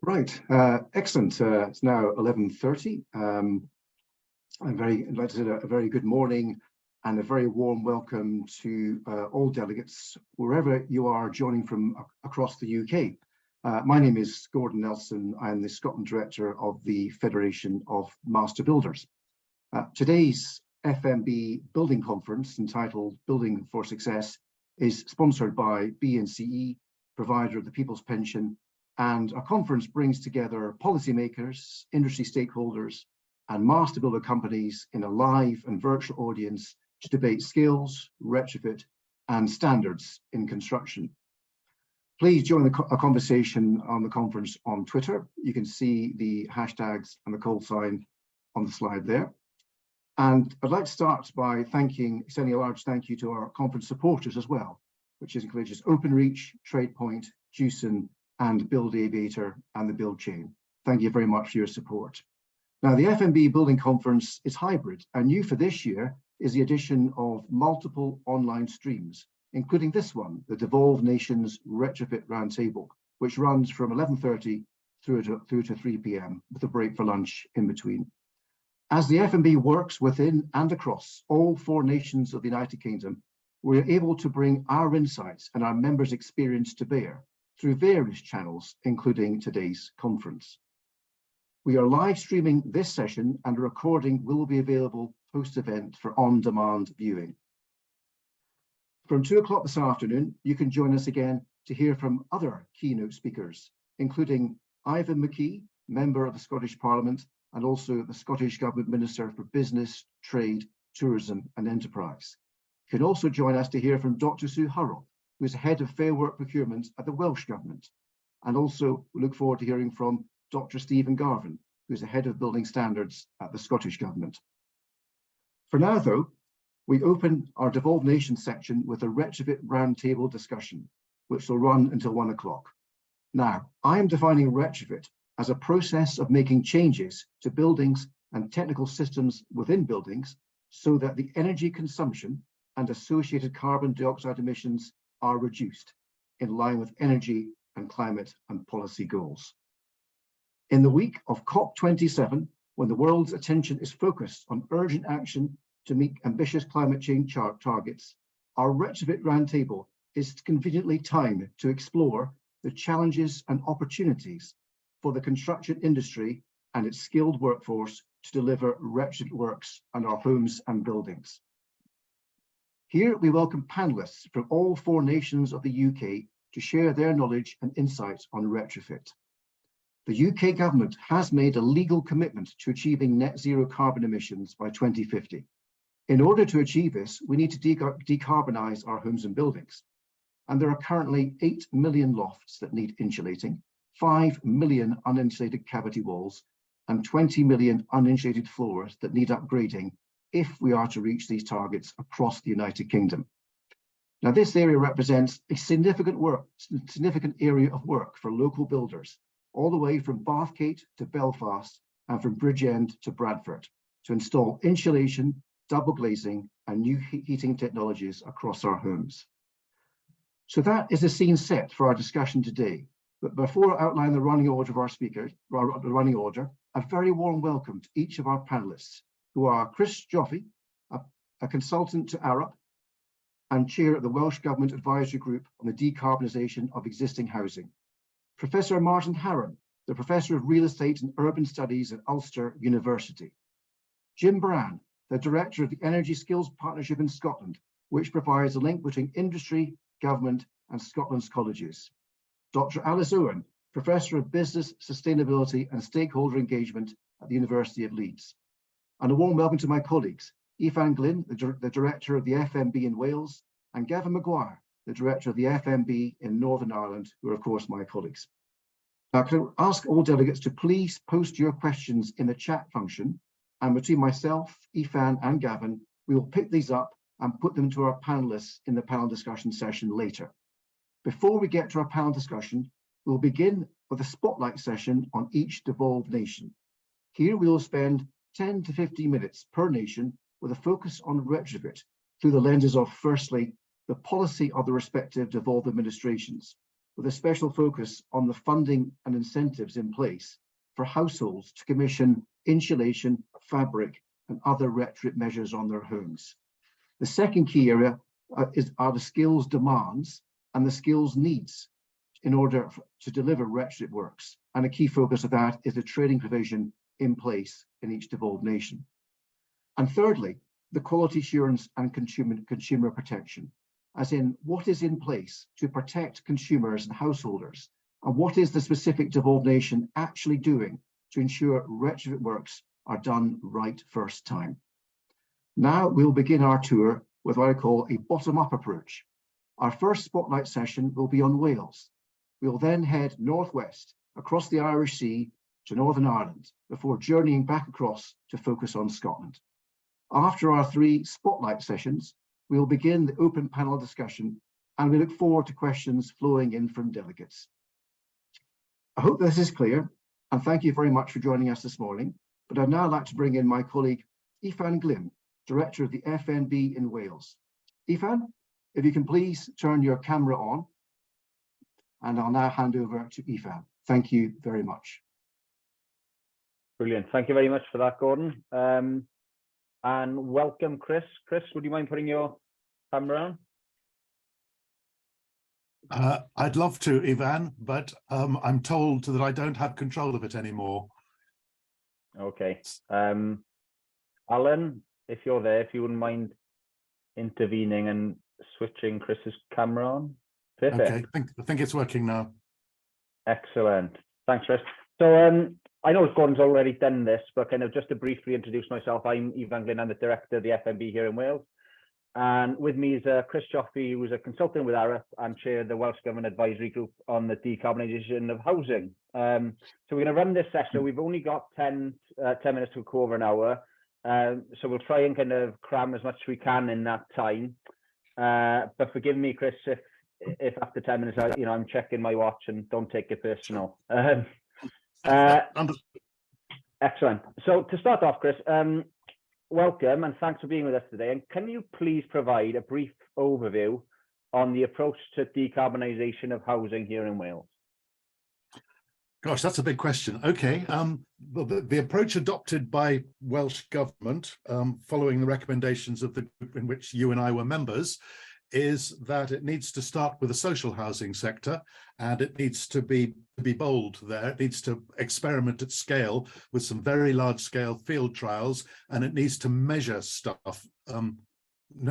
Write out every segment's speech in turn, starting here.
Right, excellent. It's now 11:30. I'd like to say a very good morning and a very warm welcome to all delegates, wherever you are joining from across the UK. My name is Gordon Nelson. I'm the Scotland Director of the Federation of Master Builders. Today's FMB Building Conference, entitled Building for Success, is sponsored by BNCE, provider of the People's Pension, and our conference brings together policymakers, industry stakeholders, and master builder companies in a live and virtual audience to debate skills, retrofit, and standards in construction. Please join a conversation on the conference on Twitter. You can see the hashtags and the call sign on the slide there. And I'd like to start by extending a large thank you to our conference supporters as well, which includes OpenReach, TradePoint, Jewson, and Build Aviator and the Build Chain. Thank you very much for your support. Now, the FMB Building Conference is hybrid, and new for this year is the addition of multiple online streams, including this one, the Devolved Nations Retrofit Roundtable, which runs from 11:30 through to 3 p.m. with a break for lunch in between. As the FMB works within and across all 4 nations of the United Kingdom, we're able to bring our insights and our members' experience to bear through various channels, including today's conference. We are live streaming this session, and a recording will be available post-event for on-demand viewing. From 2 o'clock this afternoon, you can join us again to hear from other keynote speakers, including Ifan Glyn, Member of the Scottish Parliament, and also the Scottish Government Minister for Business, Trade, Tourism and Enterprise. You can also join us to hear from Dr Arup, who is Head of Fair Work Procurement at the Welsh Government. And also we look forward to hearing from Dr Stephen Garvin, who is the Head of Building Standards at the Scottish Government. For now, though, we open our Devolved Nations section with a Retrofit Roundtable discussion, which will run until 1 o'clock. Now, I am defining retrofit as a process of making changes to buildings and technical systems within buildings so that the energy consumption and associated carbon dioxide emissions are reduced in line with energy and climate and policy goals. In the week of COP27, when the world's attention is focused on urgent action to meet ambitious climate change targets, our Retrofit Roundtable is conveniently timed to explore the challenges and opportunities for the construction industry and its skilled workforce to deliver retrofit works on our homes and buildings. Here we welcome panellists from all 4 nations of the UK to share their knowledge and insights on retrofit. The UK government has made a legal commitment to achieving net zero carbon emissions by 2050. In order to achieve this, we need to decarbonise our homes and buildings. And there are currently 8 million lofts that need insulating, 5 million uninsulated cavity walls, and 20 million uninsulated floors that need upgrading if we are to reach these targets across the United Kingdom. Now, this area represents a significant area of work for local builders, all the way from Bathgate to Belfast and from Bridgend to Bradford, to install insulation, double glazing, and new heating technologies across our homes. So that is the scene set for our discussion today. But before I outline the running order of our speakers, a very warm welcome to each of our panellists, who are Jofeh, a consultant to Arup and chair of the Welsh Government Advisory Group on the decarbonisation of existing housing. Professor Martin Haran, the Professor of Real Estate and Urban Studies at Ulster University. Jim Brand, the Director of the Energy Skills Partnership in Scotland, which provides a link between industry, government and Scotland's colleges. Dr Alice Owen, Professor of Business, Sustainability and Stakeholder Engagement at the University of Leeds. And a warm welcome to my colleagues, Ifan Glyn, the Director of the FMB in Wales, and Gavin McGuire, the Director of the FMB in Northern Ireland, who are of course my colleagues. Now, can I ask all delegates to please post your questions in the chat function, and between myself, Ifan and Gavin, we will pick these up and put them to our panellists in the panel discussion session later. Before we get to our panel discussion, we'll begin with a spotlight session on each devolved nation. Here we will spend 10 to 15 minutes per nation with a focus on retrofit through the lenses of, firstly, the policy of the respective devolved administrations, with a special focus on the funding and incentives in place for households to commission insulation, fabric, and other retrofit measures on their homes. The second key area are the skills demands and the skills needs in order to deliver retrofit works. And a key focus of that is the training provision in place in each devolved nation. And thirdly, the quality assurance and consumer protection, as in what is in place to protect consumers and householders, and what is the specific devolved nation actually doing to ensure retrofit works are done right first time. Now we'll begin our tour with what I call a bottom-up approach. Our first spotlight session will be on Wales. We'll then head northwest across the Irish Sea to Northern Ireland before journeying back across to focus on Scotland. After our 3 spotlight sessions, we'll begin the open panel discussion, and we look forward to questions flowing in from delegates. I hope this is clear, and thank you very much for joining us this morning. But I'd now like to bring in my colleague, Ifan Glyn, Director of the FMB in Wales. Ifan, if you can please turn your camera on, and I'll now hand over to Ifan. Thank you very much. Brilliant. Thank you very much for that, Gordon. And welcome, Chris. Chris, would you mind putting your camera on? I'd love to, Ifan, but I'm told that I don't have control of it anymore. Okay. Alan, if you're there, if you wouldn't mind intervening and switching Chris's camera on. Perfect. Okay, I think it's working now. Excellent. Thanks, Chris. So I know Gordon's already done this, but kind of just to briefly introduce myself, I'm Ifan Glyn, I'm the Director of the FMB here in Wales. And with me is Chris Jofeh, who is a consultant with Arup and chair of the Welsh Government Advisory Group on the decarbonisation of housing. So we're going to run this session. We've only got 10 minutes to go over an hour. So we'll try and kind of cram as much as we can in that time. But forgive me, Chris, if after 10 minutes, I'm checking my watch, and don't take it personal. Excellent. So to start off, Chris, welcome and thanks for being with us today. And can you please provide a brief overview on the approach to decarbonisation of housing here in Wales? Gosh, that's a big question. Okay, the approach adopted by Welsh Government, following the recommendations of the group in which you and I were members, is that it needs to start with the social housing sector, and it needs to be bold there. It needs to experiment at scale with some very large scale field trials, and it needs to measure stuff,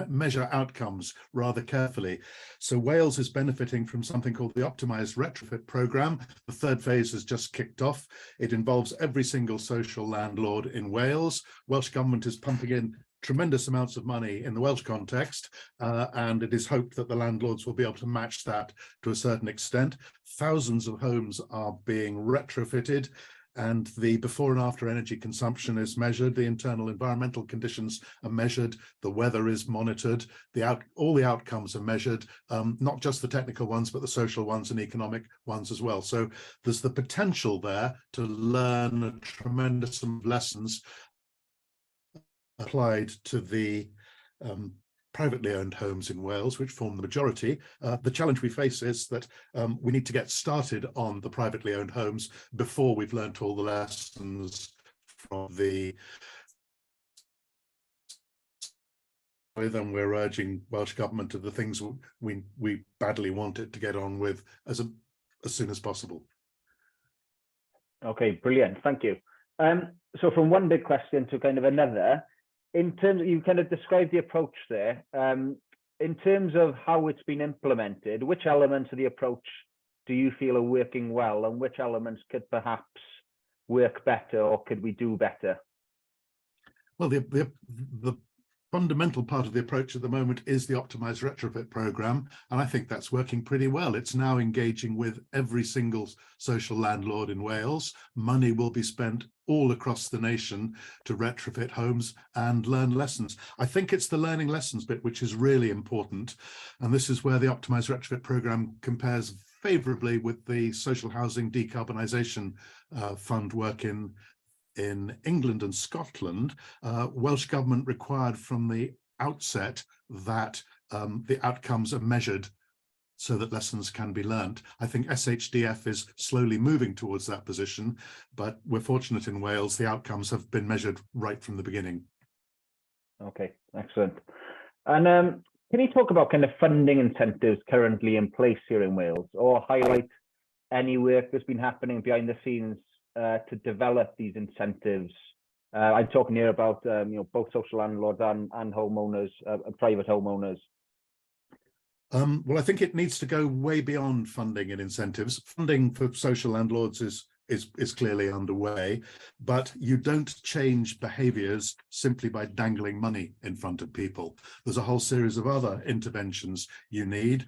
measure outcomes rather carefully. So Wales is benefiting from something called the Optimised Retrofit programme. The third phase has just kicked off. It involves every single social landlord in Wales. Welsh Government is pumping in tremendous amounts of money in the Welsh context, and it is hoped that the landlords will be able to match that to a certain extent. Thousands of homes are being retrofitted, and the before and after energy consumption is measured, the internal environmental conditions are measured, the weather is monitored, all the outcomes are measured, not just the technical ones, but the social ones and economic ones as well. So there's the potential there to learn a tremendous amount of lessons applied to the privately owned homes in Wales, which form the majority. The challenge we face is that we need to get started on the privately owned homes before we've learnt all the lessons from the. Then we're urging Welsh Government to the things we badly want it to get on with as soon as possible. Okay, brilliant, thank you. So from one big question to kind of another, in terms of, you kind of described the approach there, in terms of how it's been implemented, which elements of the approach do you feel are working well, and which elements could perhaps work better, or could we do better? Well, the fundamental part of the approach at the moment is the Optimised Retrofit programme, and I think that's working pretty well. It's now engaging with every single social landlord in Wales. Money will be spent all across the nation to retrofit homes and learn lessons. I think it's the learning lessons bit which is really important, and this is where the Optimised Retrofit programme compares favourably with the social housing decarbonisation fund work in England and Scotland. Welsh Government required from the outset that the outcomes are measured so that lessons can be learnt. I think SHDF is slowly moving towards that position, but we're fortunate in Wales, the outcomes have been measured right from the beginning. Okay, excellent. And can you talk about kind of funding incentives currently in place here in Wales, or highlight any work that's been happening behind the scenes to develop these incentives? I'm talking here about both social landlords and homeowners, private homeowners. Well, I think it needs to go way beyond funding and incentives. Funding for social landlords is clearly underway, but you don't change behaviours simply by dangling money in front of people. There's a whole series of other interventions you need,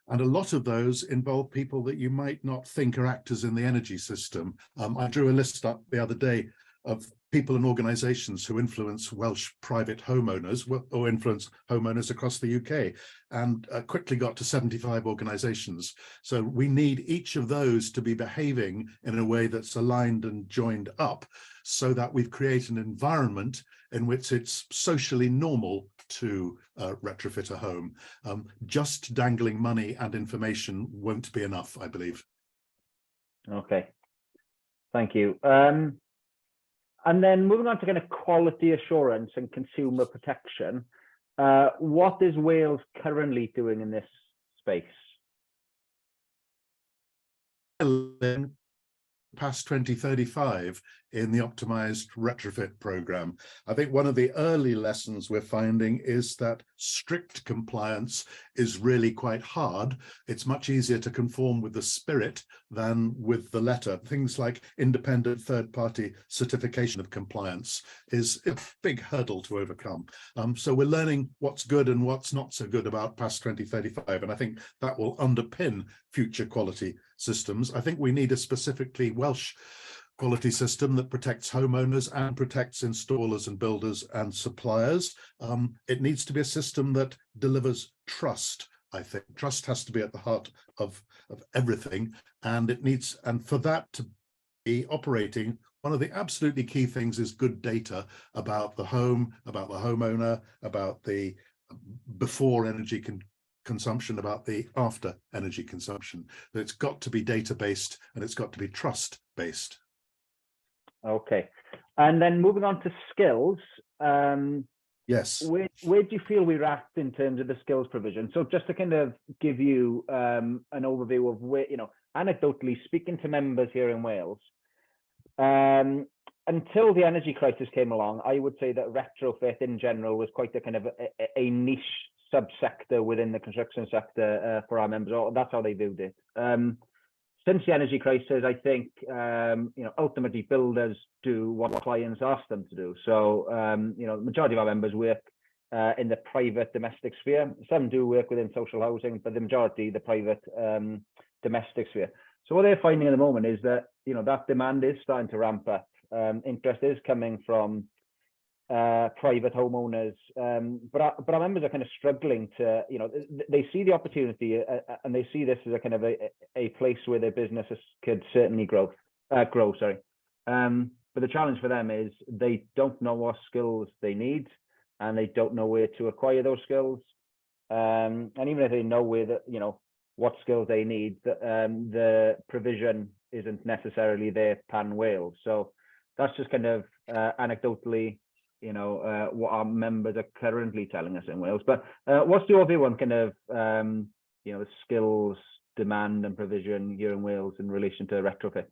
and a lot of those involve people that you might not think are actors in the energy system. I drew a list up the other day of people and organisations who influence Welsh private homeowners or influence homeowners across the UK, and quickly got to 75 organisations. So we need each of those to be behaving in a way that's aligned and joined up, so that we've created an environment in which it's socially normal to retrofit a home. Just dangling money and information won't be enough, I believe. Okay, thank you. And then moving on to kind of quality assurance and consumer protection, what is Wales currently doing in this space? Past 2035 in the optimized retrofit program. I think one of the early lessons we're finding is that strict compliance is really quite hard. It's much easier to conform with the spirit than with the letter. Things like independent third-party certification of compliance is a big hurdle to overcome. So we're learning what's good and what's not so good about past 2035, and I think that will underpin future quality systems. I think we need a specifically Welsh quality system that protects homeowners and protects installers and builders and suppliers. It needs to be a system that delivers trust. I think trust has to be at the heart of everything, and for that to be operating, one of the absolutely key things is good data about the home, about the homeowner, about the before energy consumption, about the after energy consumption. It's got to be data-based and it's got to be trust-based. Okay, and then moving on to skills. Yes. Where do you feel we're at in terms of the skills provision? So just to kind of give you an overview of where, anecdotally speaking to members here in Wales, until the energy crisis came along, I would say that retrofit in general was quite a kind of a niche subsector within the construction sector for our members, or that's how they viewed it. Since the energy crisis, I think ultimately builders do what clients ask them to do. So the majority of our members work in the private domestic sphere. Some do work within social housing, but the majority the private domestic sphere. So what they're finding at the moment is that that demand is starting to ramp up. Interest is coming from private homeowners, but our members are kind of struggling to, they see the opportunity and they see this as a kind of a place where their businesses could certainly grow. But the challenge for them is they don't know what skills they need, and they don't know where to acquire those skills. And even if they know what skills they need, the provision isn't necessarily there pan Wales. So that's just kind of anecdotally what our members are currently telling us in Wales. But what's your view on kind of the skills demand and provision here in Wales in relation to retrofit?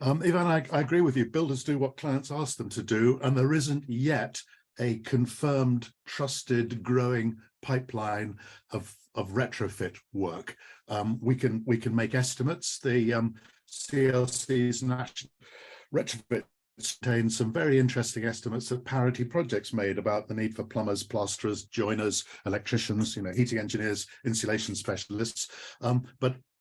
Ifan, I agree with you. Builders do what clients ask them to do, and there isn't yet a confirmed, trusted, growing pipeline of retrofit work. We can make estimates. The CLC's national retrofit contains some very interesting estimates that Parity Projects made about the need for plumbers, plasterers, joiners, electricians, heating engineers, insulation specialists.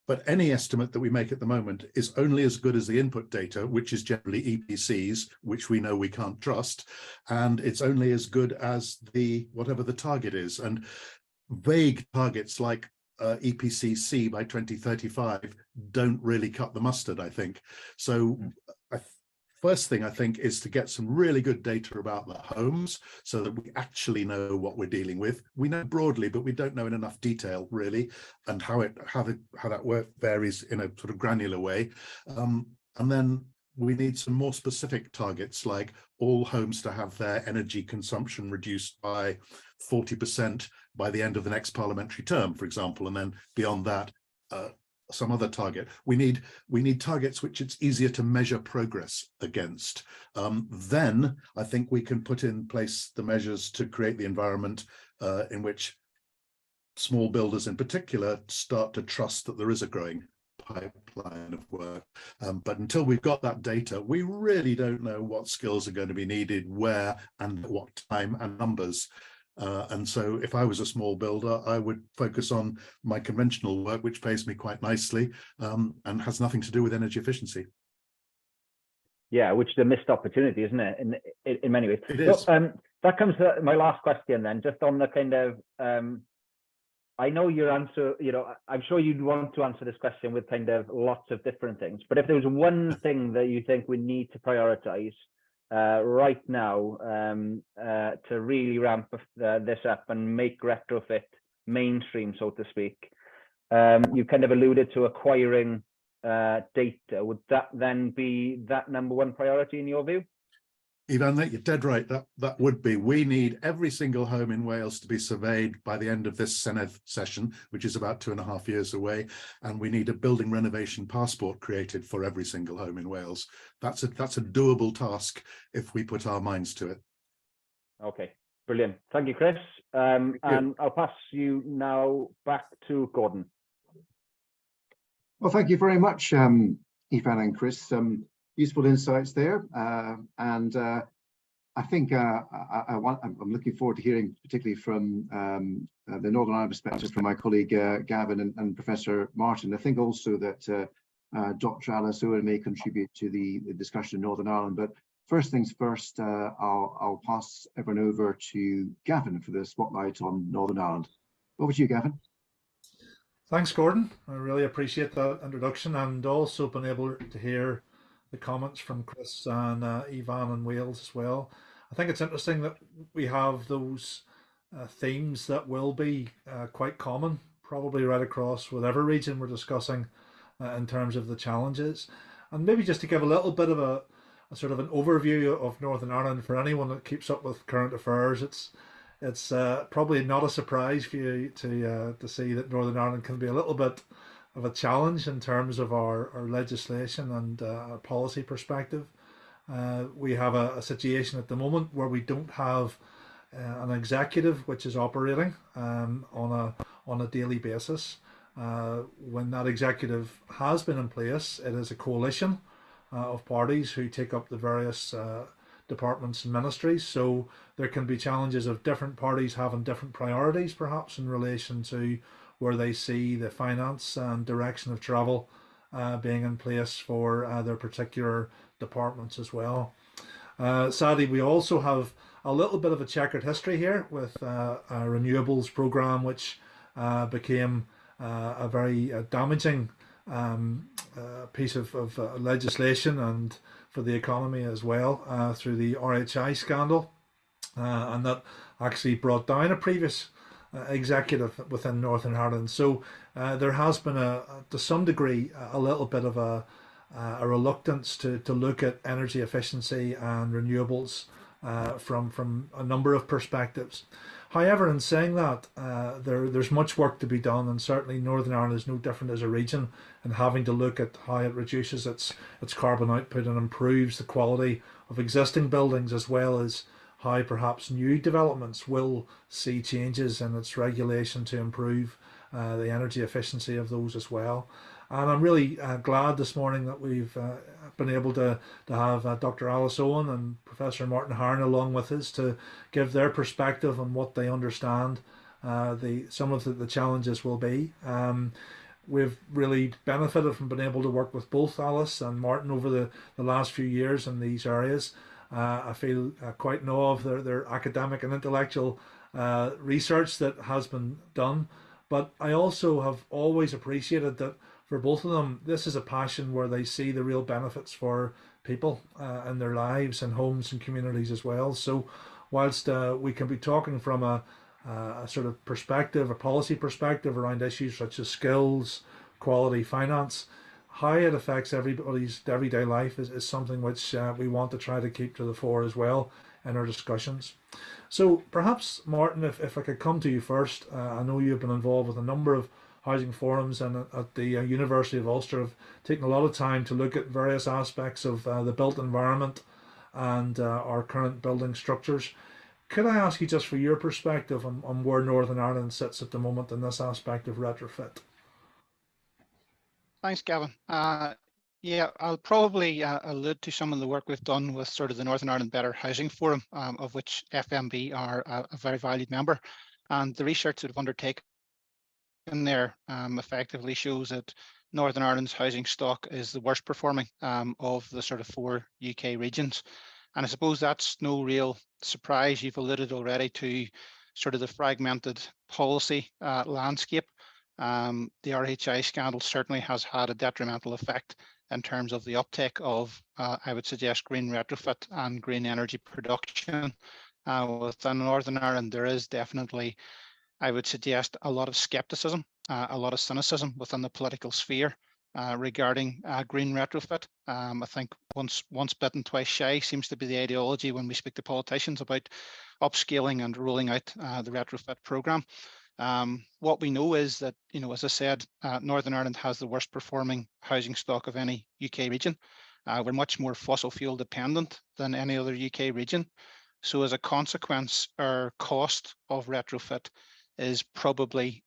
But any estimate that we make at the moment is only as good as the input data, which is generally EPCs, which we know we can't trust, and it's only as good as whatever the target is. And vague targets like EPC-C by 2035 don't really cut the mustard, I think. So first thing I think is to get some really good data about the homes so that we actually know what we're dealing with. We know broadly, but we don't know in enough detail really, and how that work varies in a sort of granular way. And then we need some more specific targets, like all homes to have their energy consumption reduced by 40% by the end of the next parliamentary term, for example, and then beyond that, some other target. We need targets which it's easier to measure progress against. Then I think we can put in place the measures to create the environment in which small builders in particular start to trust that there is a growing pipeline of work. But until we've got that data, we really don't know what skills are going to be needed, where, and at what time, and numbers. And so if I was a small builder, I would focus on my conventional work, which pays me quite nicely, and has nothing to do with energy efficiency. Yeah, which is a missed opportunity, isn't it? In many ways. It is. So, that comes to my last question then, just on the kind of, I know your answer, I'm sure you'd want to answer this question with kind of lots of different things, but if there was one thing that you think we need to prioritize right now to really ramp this up and make retrofit mainstream, so to speak, you kind of alluded to acquiring data. Would that then be that number one priority in your view? Ifan, you're dead right. That would be. We need every single home in Wales to be surveyed by the end of this Senedd session, which is about 2.5 years away, and we need a building renovation passport created for every single home in Wales. That's a doable task if we put our minds to it. Okay, brilliant. Thank you, Chris. And I'll pass you now back to Gordon. Well, thank you very much, Ifan and Chris. Useful insights there, and I think I'm looking forward to hearing, particularly from the Northern Ireland perspective, from my colleague Gavin and Professor Martin. I think also that Dr Alice Owen may contribute to the discussion in Northern Ireland. But first things first, I'll pass everyone over to Gavin for the spotlight on Northern Ireland. Over to you, Gavin. Thanks, Gordon. I really appreciate that introduction, and also been able to hear the comments from Chris and Ifan and Wales as well. I think it's interesting that we have those themes that will be quite common, probably right across whatever region we're discussing in terms of the challenges. And maybe just to give a little bit of a sort of an overview of Northern Ireland for anyone that keeps up with current affairs, it's probably not a surprise for you to see that Northern Ireland can be a little bit of a challenge in terms of our legislation and our policy perspective. We have a situation at the moment where we don't have an executive which is operating on a daily basis. When that executive has been in place, it is a coalition of parties who take up the various departments and ministries. So there can be challenges of different parties having different priorities, perhaps in relation to where they see the finance and direction of travel being in place for their particular departments as well. Sadly, we also have a little bit of a checkered history here with a renewables programme, which became a very damaging piece of legislation and for the economy as well through the RHI scandal, and that actually brought down a previous executive within Northern Ireland. So there has been to some degree a little bit of a reluctance to look at energy efficiency and renewables from a number of perspectives. However, in saying that, there's much work to be done, and certainly Northern Ireland is no different as a region in having to look at how it reduces its carbon output and improves the quality of existing buildings, as well as how perhaps new developments will see changes in its regulation to improve the energy efficiency of those as well. And I'm really glad this morning that we've been able to have Dr Alice Owen and Professor Martin Haran along with us to give their perspective on what they understand some of the challenges will be. We've really benefited from being able to work with both Alice and Martin over the last few years in these areas. I feel quite in awe of their academic and intellectual research that has been done. But I also have always appreciated that for both of them, this is a passion where they see the real benefits for people and their lives and homes and communities as well. So, whilst we can be talking from a sort of perspective, a policy perspective around issues such as skills, quality, finance, how it affects everybody's everyday life is something which we want to try to keep to the fore as well in our discussions. So perhaps, Martin, if I could come to you first, I know you've been involved with a number of housing forums and at the University of Ulster have taken a lot of time to look at various aspects of the built environment and our current building structures. Could I ask you just for your perspective on where Northern Ireland sits at the moment in this aspect of retrofit? Thanks, Gavin. Yeah, I'll probably allude to some of the work we've done with sort of the Northern Ireland Better Housing Forum, of which FMB are a very valued member. And the research that we've undertaken there effectively shows that Northern Ireland's housing stock is the worst performing of the sort of 4 UK regions. And I suppose that's no real surprise. You've alluded already to sort of the fragmented policy landscape. The RHI scandal certainly has had a detrimental effect in terms of the uptake of, I would suggest, green retrofit and green energy production. Within Northern Ireland, there is definitely, I would suggest, a lot of scepticism, a lot of cynicism within the political sphere regarding green retrofit. I think once bitten, twice shy seems to be the ideology when we speak to politicians about upscaling and rolling out the retrofit programme. What we know is that, you know, as I said, Northern Ireland has the worst performing housing stock of any UK region. We're much more fossil fuel dependent than any other UK region. So as a consequence, our cost of retrofit is probably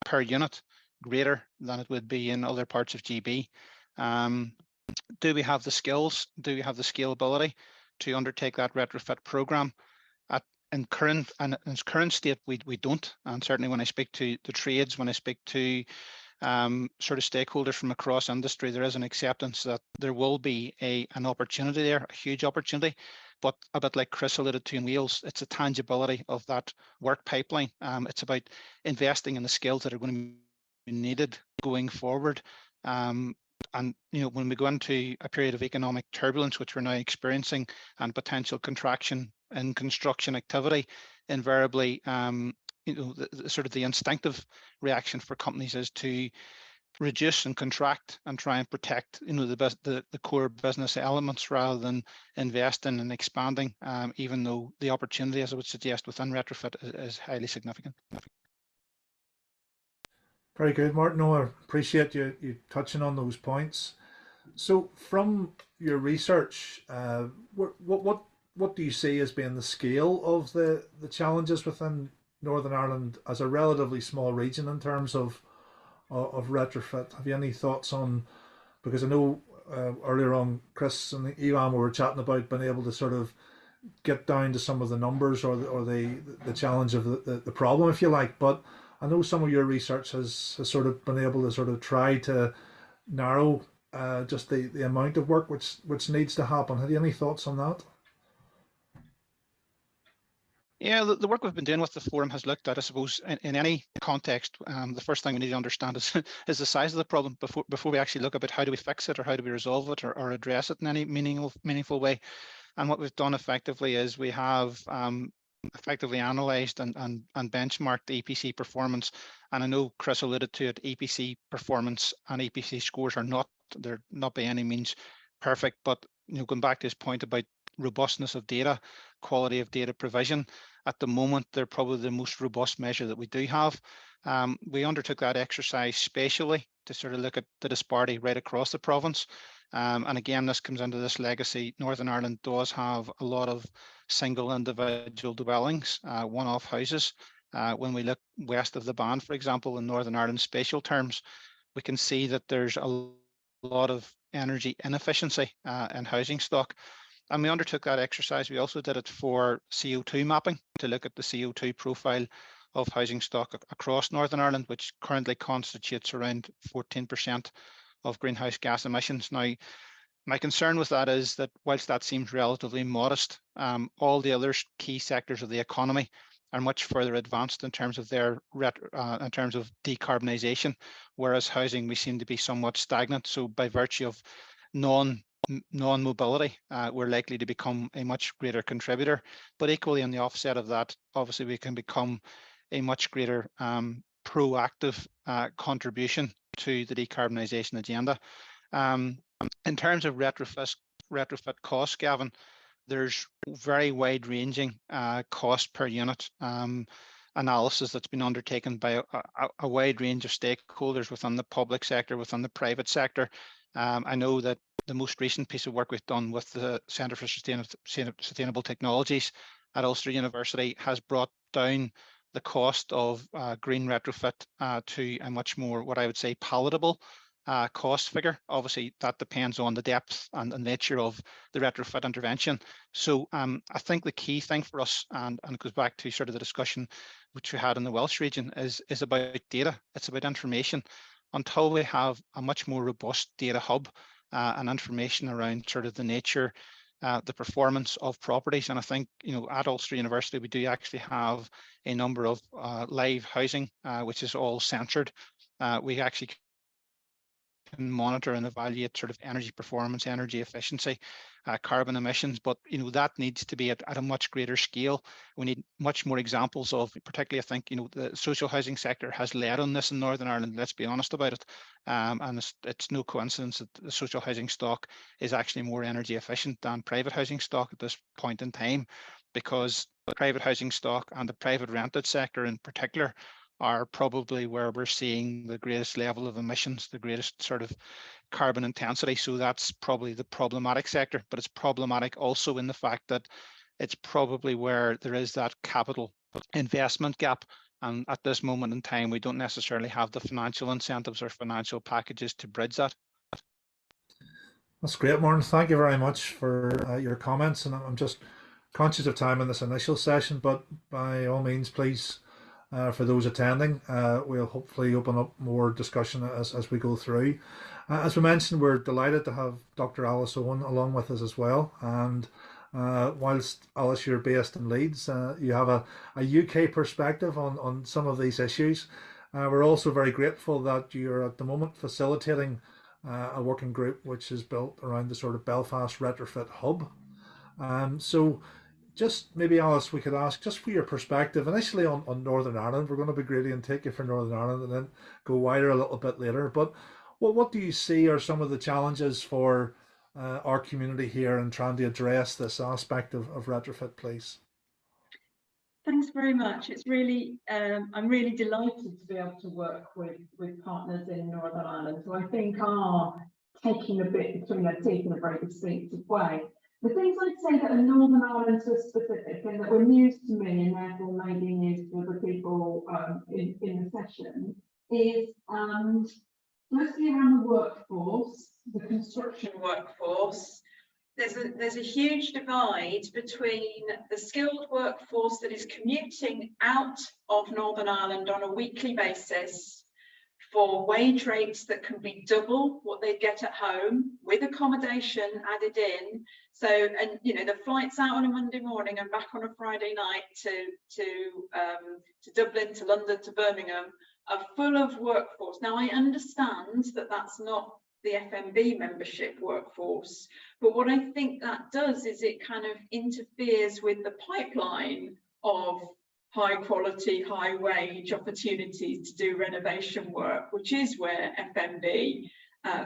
per unit greater than it would be in other parts of GB. Do we have the skills? Do we have the scalability to undertake that retrofit programme? In its current state, we don't. And certainly when I speak to the trades, when I speak to sort of stakeholders from across industry, there is an acceptance that there will be an opportunity there, a huge opportunity. But a bit like Chris alluded to in Wales, it's a tangibility of that work pipeline. It's about investing in the skills that are going to be needed going forward. And you know, when we go into a period of economic turbulence, which we're now experiencing, and potential contraction in construction activity, invariably, you know, sort of the instinctive reaction for companies is to reduce and contract and try and protect, you know, the core business elements rather than investing and expanding, even though the opportunity, as I would suggest, within retrofit is highly significant. Very good, Martin. No, I appreciate you touching on those points. So, from your research, what do you see as being the scale of the challenges within Northern Ireland as a relatively small region in terms of retrofit? Have you any thoughts on, because I know earlier on Chris and Ifan were chatting about being able to sort of get down to some of the numbers or the challenge of the problem, if you like, but I know some of your research has sort of been able to sort of try to narrow just the amount of work which needs to happen. Have you any thoughts on that? Yeah, the work we've been doing with the forum has looked at, I suppose, in any context, the first thing we need to understand is the size of the problem before we actually look about how do we fix it or how do we resolve it or address it in any meaningful way. And what we've done effectively is we have effectively analysed and benchmarked the EPC performance. And I know Chris alluded to it, EPC performance and EPC scores they're not by any means perfect, but you know, going back to his point about robustness of data, quality of data provision, at the moment they're probably the most robust measure that we do have. We undertook that exercise spatially to sort of look at the disparity right across the province. And again, this comes into this legacy. Northern Ireland does have a lot of single individual dwellings, one-off houses. When we look west of the band, for example, in Northern Ireland spatial terms, we can see that there's a lot of energy inefficiency in housing stock. And we undertook that exercise. We also did it for CO2 mapping to look at the CO2 profile of housing stock across Northern Ireland, which currently constitutes around 14% of greenhouse gas emissions. Now, my concern with that is that whilst that seems relatively modest, all the other key sectors of the economy are much further advanced in terms of their in terms of decarbonisation, whereas housing we seem to be somewhat stagnant. So by virtue of non-mobility, we're likely to become a much greater contributor. But equally on the offset of that, obviously we can become a much greater proactive contribution to the decarbonisation agenda. In terms of retrofit costs, Gavin, there's very wide-ranging cost per unit analysis that's been undertaken by a wide range of stakeholders within the public sector, within the private sector. I know that the most recent piece of work we've done with the Centre for Sustainable Technologies at Ulster University has brought down the cost of green retrofit to a much more, what I would say, palatable cost figure. Obviously, that depends on the depth and the nature of the retrofit intervention. So I think the key thing for us, and it goes back to sort of the discussion which we had in the Welsh region, is about data. It's about information. Until we have a much more robust data hub and information around sort of the nature, the performance of properties. And I think, you know, at Ulster University, we do actually have a number of live housing, which is all censored. We actually can monitor and evaluate sort of energy performance, energy efficiency, carbon emissions, but you know that needs to be at a much greater scale. We need much more examples of, particularly I think, you know, the social housing sector has led on this in Northern Ireland, let's be honest about it, and it's no coincidence that the social housing stock is actually more energy efficient than private housing stock at this point in time, because the private housing stock and the private rented sector in particular are probably where we're seeing the greatest level of emissions, the greatest sort of carbon intensity. So that's probably the problematic sector, but it's problematic also in the fact that it's probably where there is that capital investment gap. And at this moment in time, we don't necessarily have the financial incentives or financial packages to bridge that. That's great, Martin. Thank you very much for your comments. And I'm just conscious of time in this initial session, but by all means, please, for those attending, we'll hopefully open up more discussion as we go through. As we mentioned, we're delighted to have Dr Alice Owen along with us as well. And whilst Alice, you're based in Leeds, you have a UK perspective on some of these issues. We're also very grateful that you're at the moment facilitating a working group which is built around the sort of Belfast Retrofit Hub. So just maybe, Alice, we could ask just for your perspective initially on Northern Ireland. We're going to be greedy and take you for Northern Ireland and then go wider a little bit later. But what do you see are some of the challenges for our community here in trying to address this aspect of retrofit, please? Thanks very much. It's really, I'm really delighted to be able to work with partners in Northern Ireland who I think are taking a bit between their teeth in a very distinctive way. The things I'd say that are Northern Ireland specific and that were news to me and therefore maybe news to other people in the session is mostly around the workforce, the construction workforce. There's a huge divide between the skilled workforce that is commuting out of Northern Ireland on a weekly basis for wage rates that can be double what they get at home with accommodation added in. So, and you know, the flights out on a Monday morning and back on a Friday night to Dublin, to London, to Birmingham are full of workforce. Now, I understand that that's not the FMB membership workforce, but what I think that does is it kind of interferes with the pipeline of high quality, high wage opportunities to do renovation work, which is where FMB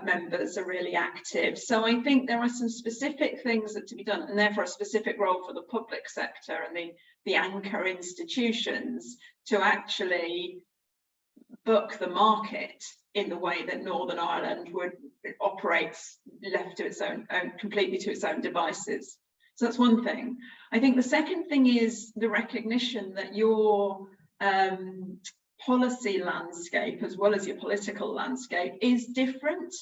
members are really active. So I think there are some specific things that to be done, and therefore a specific role for the public sector and the anchor institutions to actually book the market in the way that Northern Ireland would operates left to its own, completely to its own devices. So that's one thing. I think the second thing is the recognition that your policy landscape, as well as your political landscape, is different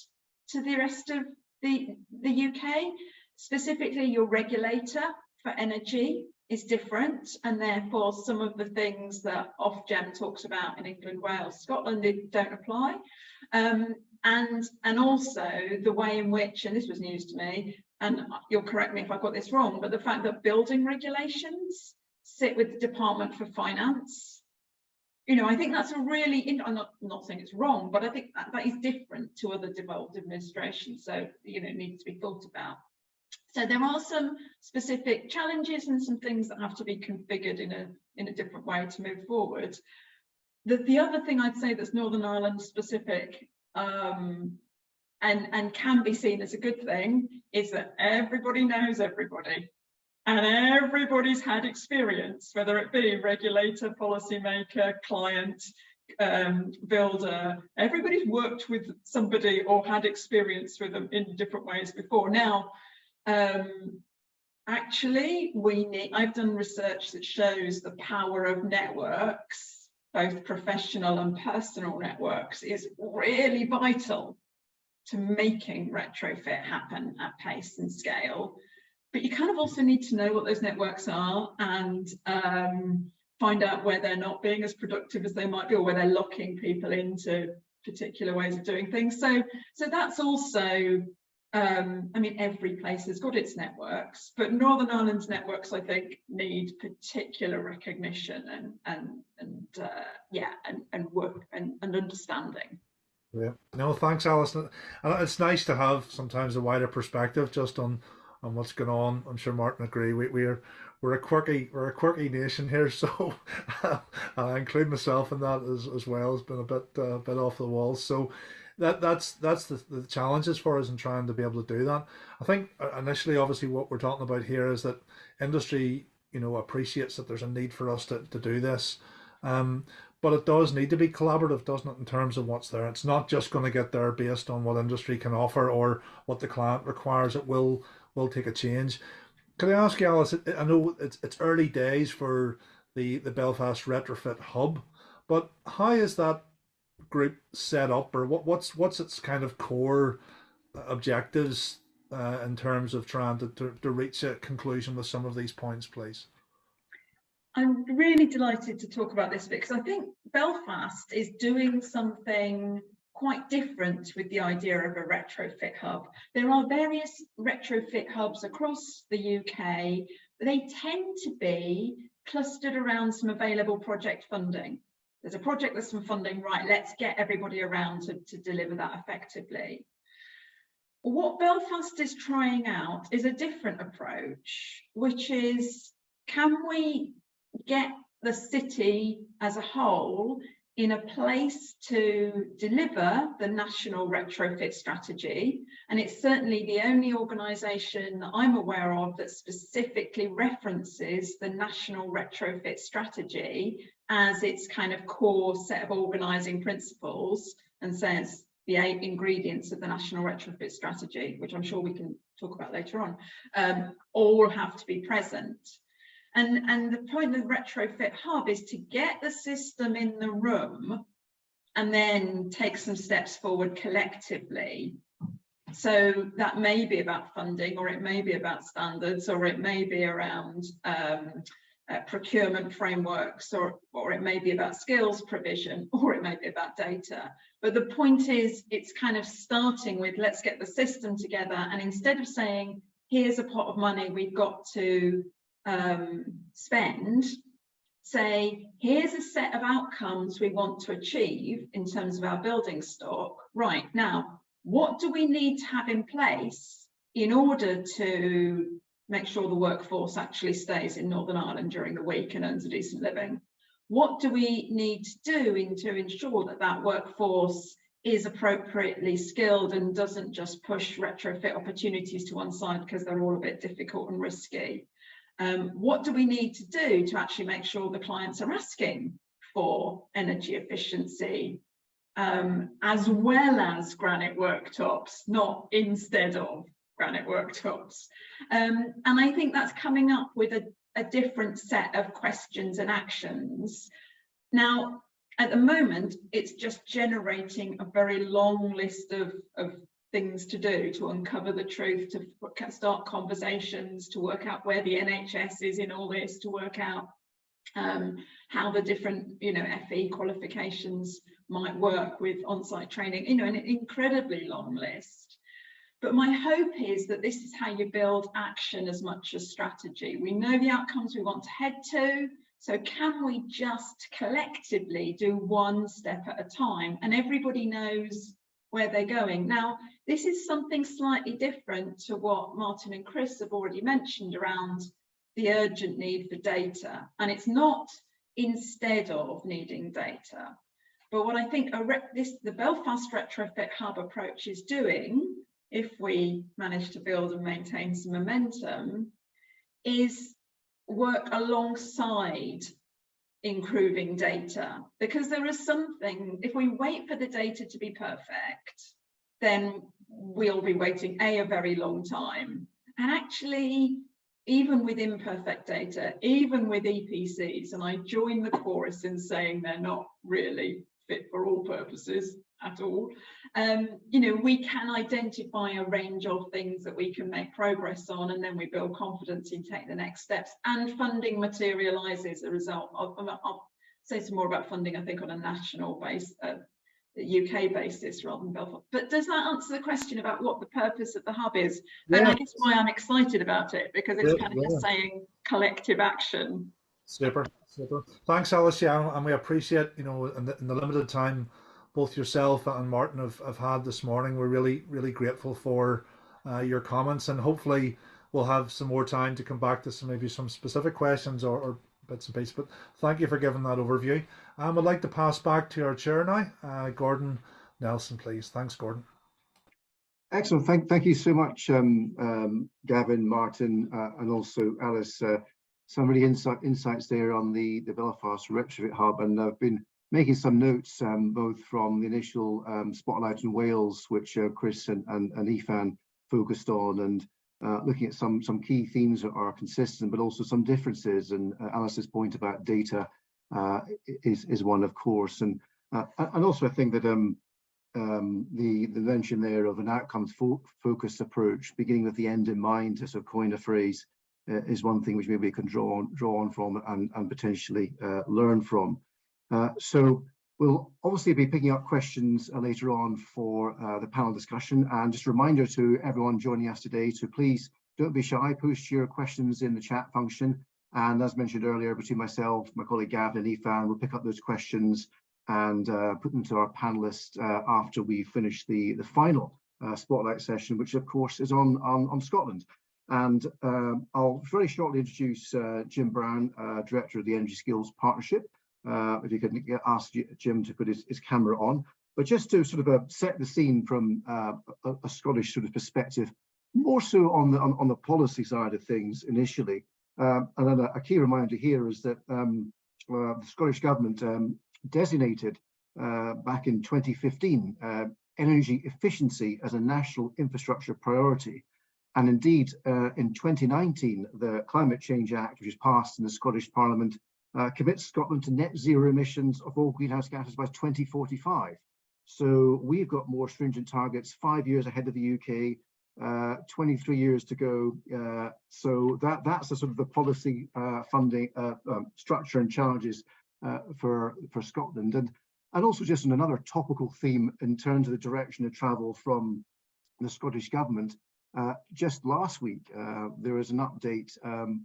to the rest of the UK. Specifically, your regulator for energy is different, and therefore some of the things that Ofgem talks about in England, Wales, Scotland, they don't apply. And also the way in which, and this was news to me, and you'll correct me if I got this wrong, but the fact that building regulations sit with the Department for Finance. You know, I think that's a really, I'm not saying it's wrong, but I think that is different to other devolved administrations. So, you know, it needs to be thought about. So there are some specific challenges and some things that have to be configured in a different way to move forward. The other thing I'd say that's Northern Ireland specific and can be seen as a good thing is that everybody knows everybody. And everybody's had experience, whether it be regulator, policymaker, client, builder. Everybody's worked with somebody or had experience with them in different ways before. Now, actually, I've done research that shows the power of networks, both professional and personal networks, is really vital to making retrofit happen at pace and scale. But you kind of also need to know what those networks are and find out where they're not being as productive as they might be, or where they're locking people into particular ways of doing things. So that's also, I mean, every place has got its networks, but Northern Ireland's networks, I think, need particular recognition and work and understanding. Yeah, no, thanks, Alice. And it's nice to have sometimes a wider perspective just on what's going on. I'm sure Martin agree. We're a quirky nation here, so I include myself in that as well. It's been a bit off the walls. So that's the challenges for us in trying to be able to do that. I think initially, obviously, what we're talking about here is that industry, you know, appreciates that there's a need for us to do this. But it does need to be collaborative, doesn't it, in terms of what's there? It's not just going to get there based on what industry can offer or what the client requires. It will take a change. Can I ask you, Alice, I know it's early days for the Belfast Retrofit Hub, but how is that group set up, or what's its kind of core objectives in terms of trying to reach a conclusion with some of these points, please? I'm really delighted to talk about this because I think Belfast is doing something quite different with the idea of a retrofit hub. There are various retrofit hubs across the UK, but they tend to be clustered around some available project funding. There's a project with some funding, right, let's get everybody around to deliver that effectively. What Belfast is trying out is a different approach, which is, can we get the city as a whole in a place to deliver the national retrofit strategy? And it's certainly the only organisation that I'm aware of that specifically references the national retrofit strategy as its kind of core set of organising principles, and says the 8 ingredients of the national retrofit strategy, which I'm sure we can talk about later on, all have to be present. And the point of the Retrofit Hub is to get the system in the room and then take some steps forward collectively. So that may be about funding, or it may be about standards, or it may be around procurement frameworks, or it may be about skills provision, or it may be about data. But the point is, it's kind of starting with, let's get the system together. And instead of saying, here's a pot of money we've got to spend, say, here's a set of outcomes we want to achieve in terms of our building stock. Right, now, what do we need to have in place in order to make sure the workforce actually stays in Northern Ireland during the week and earns a decent living? What do we need to do to ensure that that workforce is appropriately skilled and doesn't just push retrofit opportunities to one side because they're all a bit difficult and risky? What do we need to do to actually make sure the clients are asking for energy efficiency, as well as granite worktops, not instead of granite worktops? And I think that's coming up with a different set of questions and actions. Now, at the moment, it's just generating a very long list of things to do, to uncover the truth, to start conversations, to work out where the NHS is in all this, to work out how the different, FE qualifications might work with on-site training, an incredibly long list. But my hope is that this is how you build action as much as strategy. We know the outcomes we want to head to. So can we just collectively do one step at a time? And everybody knows where they're going. Now, this is something slightly different to what Martin and Chris have already mentioned around the urgent need for data. And it's not instead of needing data. But what I think the Belfast Retrofit Hub approach is doing, if we manage to build and maintain some momentum, is work alongside improving data. Because there is something, if we wait for the data to be perfect, then we'll be waiting a very long time. And actually, even with imperfect data, even with EPCs, and I join the chorus in saying they're not really fit for all purposes at all, you know, we can identify a range of things that we can make progress on, and then we build confidence in take the next steps, and funding materializes as a result of, I'll say some more about funding, I think, on a national base, UK basis rather than Belfast. But does that answer the question about what the purpose of the hub is? Yeah. And I guess why I'm excited about it, because it's kind of just saying collective action. Super, super. Thanks, Alice. Yeah, and we appreciate, you know, in the limited time both yourself and Martin have had this morning. We're really grateful for your comments, and hopefully we'll have some more time to come back to some specific questions or bits and pieces. But thank you for giving that overview. I'd like to pass back to our chair now, Gordon Nelson, please. Thanks, Gordon. Excellent. Thank you so much, Gavin, Martin, and also Alice. Some really insights there on the Belfast Retrofit Hub, and I've been making some notes both from the initial spotlight in Wales, which Chris and Ifan focused on, and looking at some key themes that are consistent, but also some differences. And Alice's point about data is one, of course, and also I think that the mention there of an outcomes focused approach, beginning with the end in mind, to sort of coin a phrase, is one thing which maybe we can draw on from and potentially learn from. So we'll obviously be picking up questions later on for the panel discussion, and just a reminder to everyone joining us today to please don't be shy, post your questions in the chat function, and as mentioned earlier, between myself, my colleague Gavin and Ifan, we'll pick up those questions and put them to our panelists after we finish the final spotlight session, which of course is on Scotland. And I'll very shortly introduce Jim Brown, Director of the Energy Skills Partnership. If you could ask Jim to put his camera on. But just to sort of set the scene from a Scottish sort of perspective, more so on the policy side of things initially. And then a key reminder here is that the Scottish Government designated back in 2015 energy efficiency as a national infrastructure priority. And indeed, in 2019, the Climate Change Act, which was passed in the Scottish Parliament, commits Scotland to net zero emissions of all greenhouse gases by 2045. So we've got more stringent targets, 5 years ahead of the UK, 23 years to go. So that's the sort of the policy funding structure and challenges for Scotland. And also just on another topical theme in terms of the direction of travel from the Scottish Government, just last week, there was an update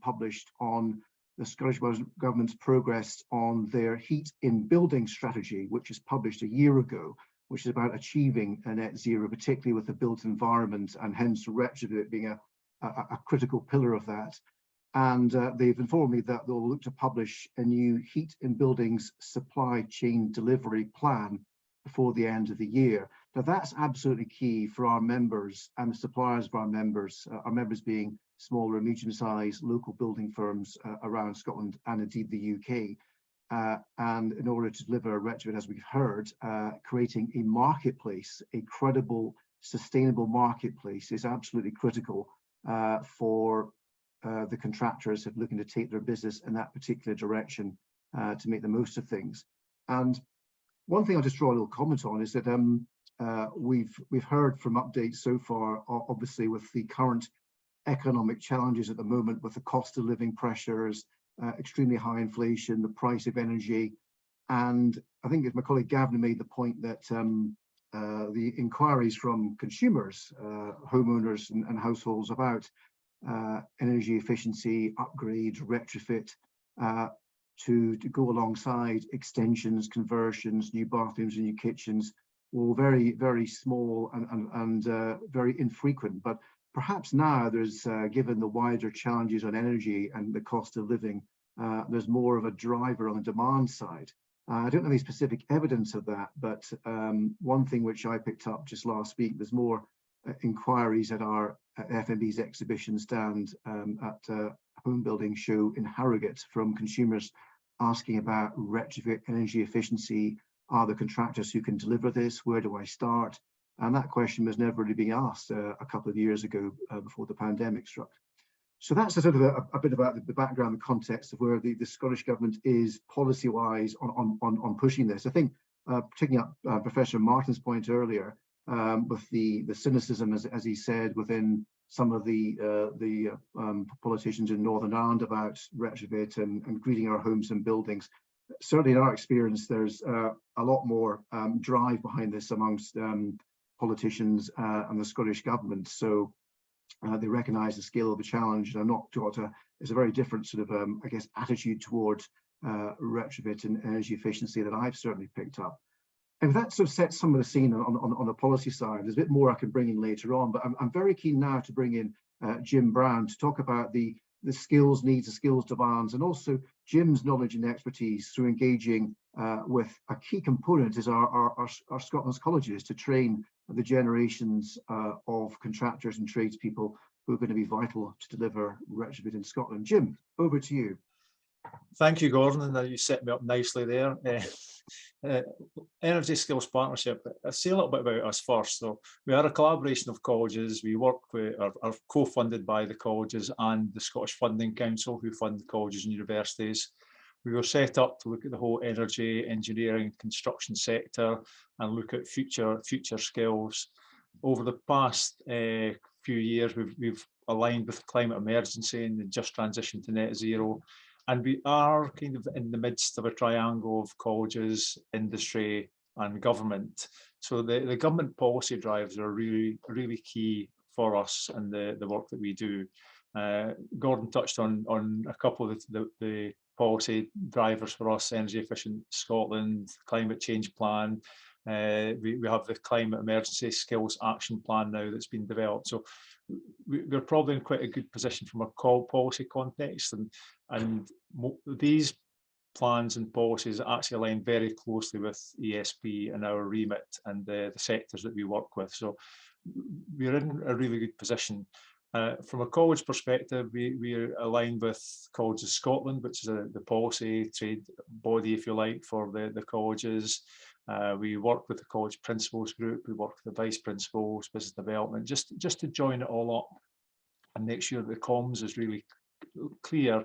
published on the Scottish Government's progress on their heat in building strategy, which was published a year ago, which is about achieving a net zero, particularly with the built environment, and hence retrofit being a critical pillar of that. And they've informed me that they'll look to publish a new heat in buildings supply chain delivery plan before the end of the year. Now that's absolutely key for our members and the suppliers of our members being smaller and medium-sized local building firms around Scotland and indeed the UK. And in order to deliver a retrofit, as we've heard, creating a marketplace, a credible, sustainable marketplace is absolutely critical for the contractors looking to take their business in that particular direction to make the most of things. And one thing I'll just draw a little comment on is that we've heard from updates so far, obviously with the current economic challenges at the moment, with the cost of living pressures, extremely high inflation, the price of energy. And I think as my colleague Gavin made the point that the inquiries from consumers, homeowners and households about energy efficiency, upgrade, retrofit, to go alongside extensions, conversions, new bathrooms and new kitchens, all very, very small and very infrequent. But perhaps now there's, given the wider challenges on energy and the cost of living, there's more of a driver on the demand side. I don't know any specific evidence of that, but one thing which I picked up just last week, there's more inquiries at our FMB's exhibition stand at a home building show in Harrogate from consumers asking about retrofit energy efficiency. Are there contractors who can deliver this? Where do I start? And that question was never really being asked a couple of years ago before the pandemic struck. So that's a sort of a bit about the background, the context of where the Scottish Government is policy-wise on pushing this. I think picking up Professor Martin's point earlier, with the cynicism, as he said, within some of the politicians in Northern Ireland about retrofit and greening our homes and buildings. Certainly in our experience, there's a lot more drive behind this amongst politicians and the Scottish Government. So they recognise the scale of the challenge. And it's a very different sort of, I guess, attitude towards retrofit and energy efficiency that I've certainly picked up. And that sort of sets some of the scene on the policy side. There's a bit more I can bring in later on, but I'm very keen now to bring in Jim Brown to talk about the skills needs, the skills demands, and also Jim's knowledge and expertise through engaging with a key component is our Scotland's colleges to train the generations of contractors and tradespeople who are going to be vital to deliver retrofit in Scotland. Jim, over to you. Thank you, Gordon, and you set me up nicely there. Energy Skills Partnership, I'll say a little bit about us first. So we are a collaboration of colleges. We work with, are co-funded by the colleges and the Scottish Funding Council, who fund colleges and universities. We were set up to look at the whole energy, engineering, construction sector and look at future skills. Over the past few years, we've aligned with the climate emergency and the just transition to net zero. And we are kind of in the midst of a triangle of colleges, industry and government. So the government policy drives are really, really key for us and the work that we do. Gordon touched on a couple of the policy drivers for us: Energy Efficient Scotland, Climate Change Plan. We have the Climate Emergency Skills Action Plan now that's been developed. So we're probably in quite a good position from a policy context, and these plans and policies actually align very closely with ESP and our remit and the sectors that we work with. So we're in a really good position. From a college perspective, we are aligned with Colleges Scotland, which is the policy trade body, if you like, for the colleges. We work with the College Principals Group, we work with the Vice Principals, Business Development, just to join it all up and make sure the comms is really clear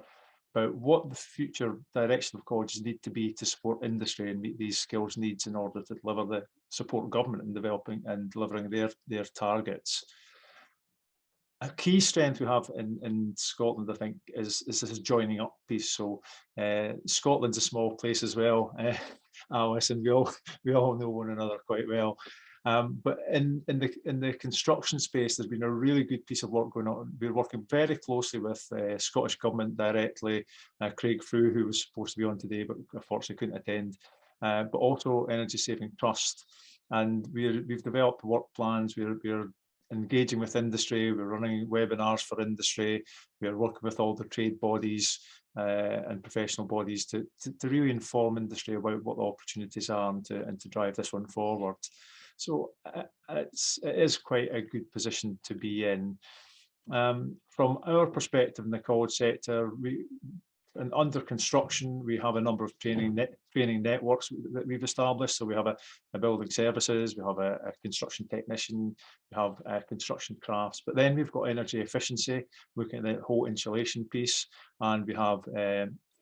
about what the future direction of colleges need to be to support industry and meet these skills needs in order to support government in developing and delivering their targets. A key strength we have in Scotland, I think, is this joining up piece. So Scotland's a small place as well, Alice, and we all know one another quite well. But in the construction space, there's been a really good piece of work going on. We're working very closely with Scottish Government directly, Craig Frew, who was supposed to be on today, but unfortunately couldn't attend, but also Energy Saving Trust. And we've developed work plans. We're engaging with industry, we're running webinars for industry, we're working with all the trade bodies and professional bodies to really inform industry about what the opportunities are and to drive this one forward. So it is quite a good position to be in. From our perspective in the college sector, and under construction, we have a number of training networks that we've established. So we have a building services, we have a construction technician, we have construction crafts, but then we've got energy efficiency, looking at the whole insulation piece, and we have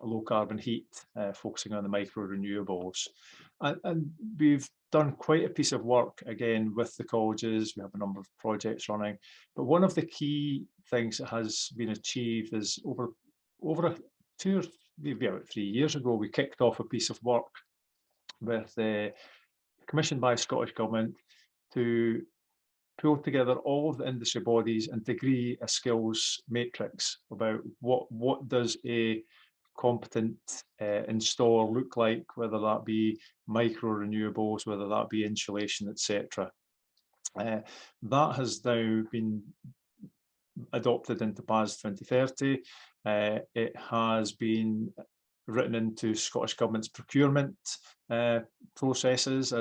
low carbon heat, focusing on the micro renewables. And we've done quite a piece of work again with the colleges. We have a number of projects running, but one of the key things that has been achieved is over maybe about 3 years ago, we kicked off a piece of work with commissioned by Scottish Government to pull together all of the industry bodies and to agree a skills matrix about what does a competent installer look like, whether that be micro renewables, whether that be insulation, etc. That has now been adopted into PAS 2030. It has been written into Scottish Government's procurement processes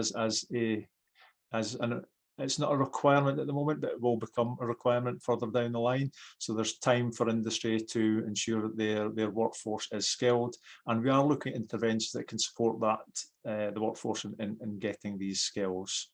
it's not a requirement at the moment, but it will become a requirement further down the line. So there's time for industry to ensure that their workforce is skilled, and we are looking at interventions that can support that the workforce in getting these skills.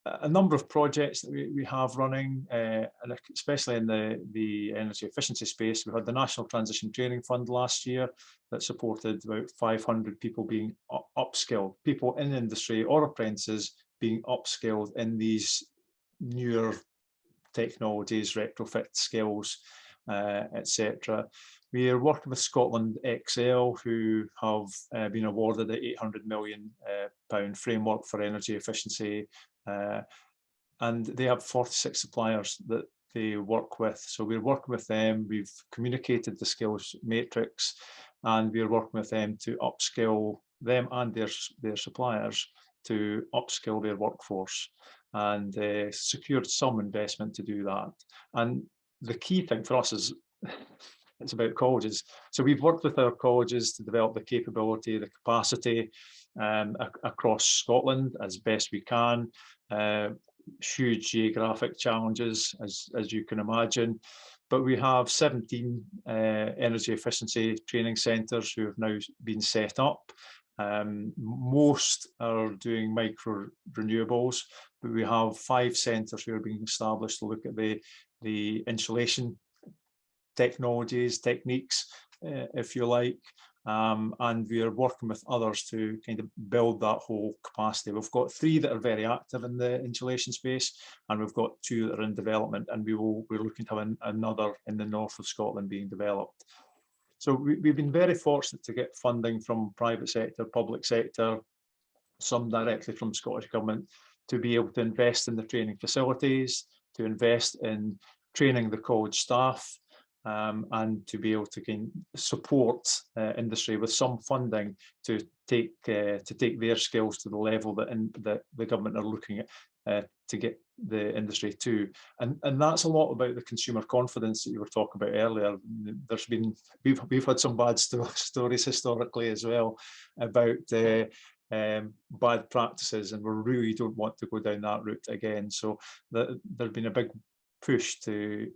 A number of projects that we have running, and especially in the energy efficiency space. We had the National Transition Training Fund last year that supported about 500 people being upskilled, people in industry or apprentices being upskilled in these newer technologies, retrofit skills, etc. We are working with Scotland Excel, who have been awarded the £800 million framework for energy efficiency, and they have 46 suppliers that they work with. So we're working with them, we've communicated the skills matrix, and we're working with them to upskill them and their suppliers to upskill their workforce, and secured some investment to do that. And the key thing for us is it's about colleges. So we've worked with our colleges to develop the capability, the capacity across Scotland as best we can. Huge geographic challenges, as you can imagine. But we have 17 energy efficiency training centres who have now been set up. Most are doing micro renewables, but we have 5 centres who are being established to look at the insulation technologies, techniques, if you like, and we are working with others to kind of build that whole capacity. We've got 3 that are very active in the insulation space, and we've got 2 that are in development, and we're looking to have another in the north of Scotland being developed. So we've been very fortunate to get funding from private sector, public sector, some directly from Scottish Government, to be able to invest in the training facilities, to invest in training the college staff, and to be able to support industry with some funding to take their skills to the level that the government are looking at to get the industry to. And that's a lot about the consumer confidence that you were talking about earlier. We've had some bad stories historically as well about bad practices, and we really don't want to go down that route again. So there's been a big push to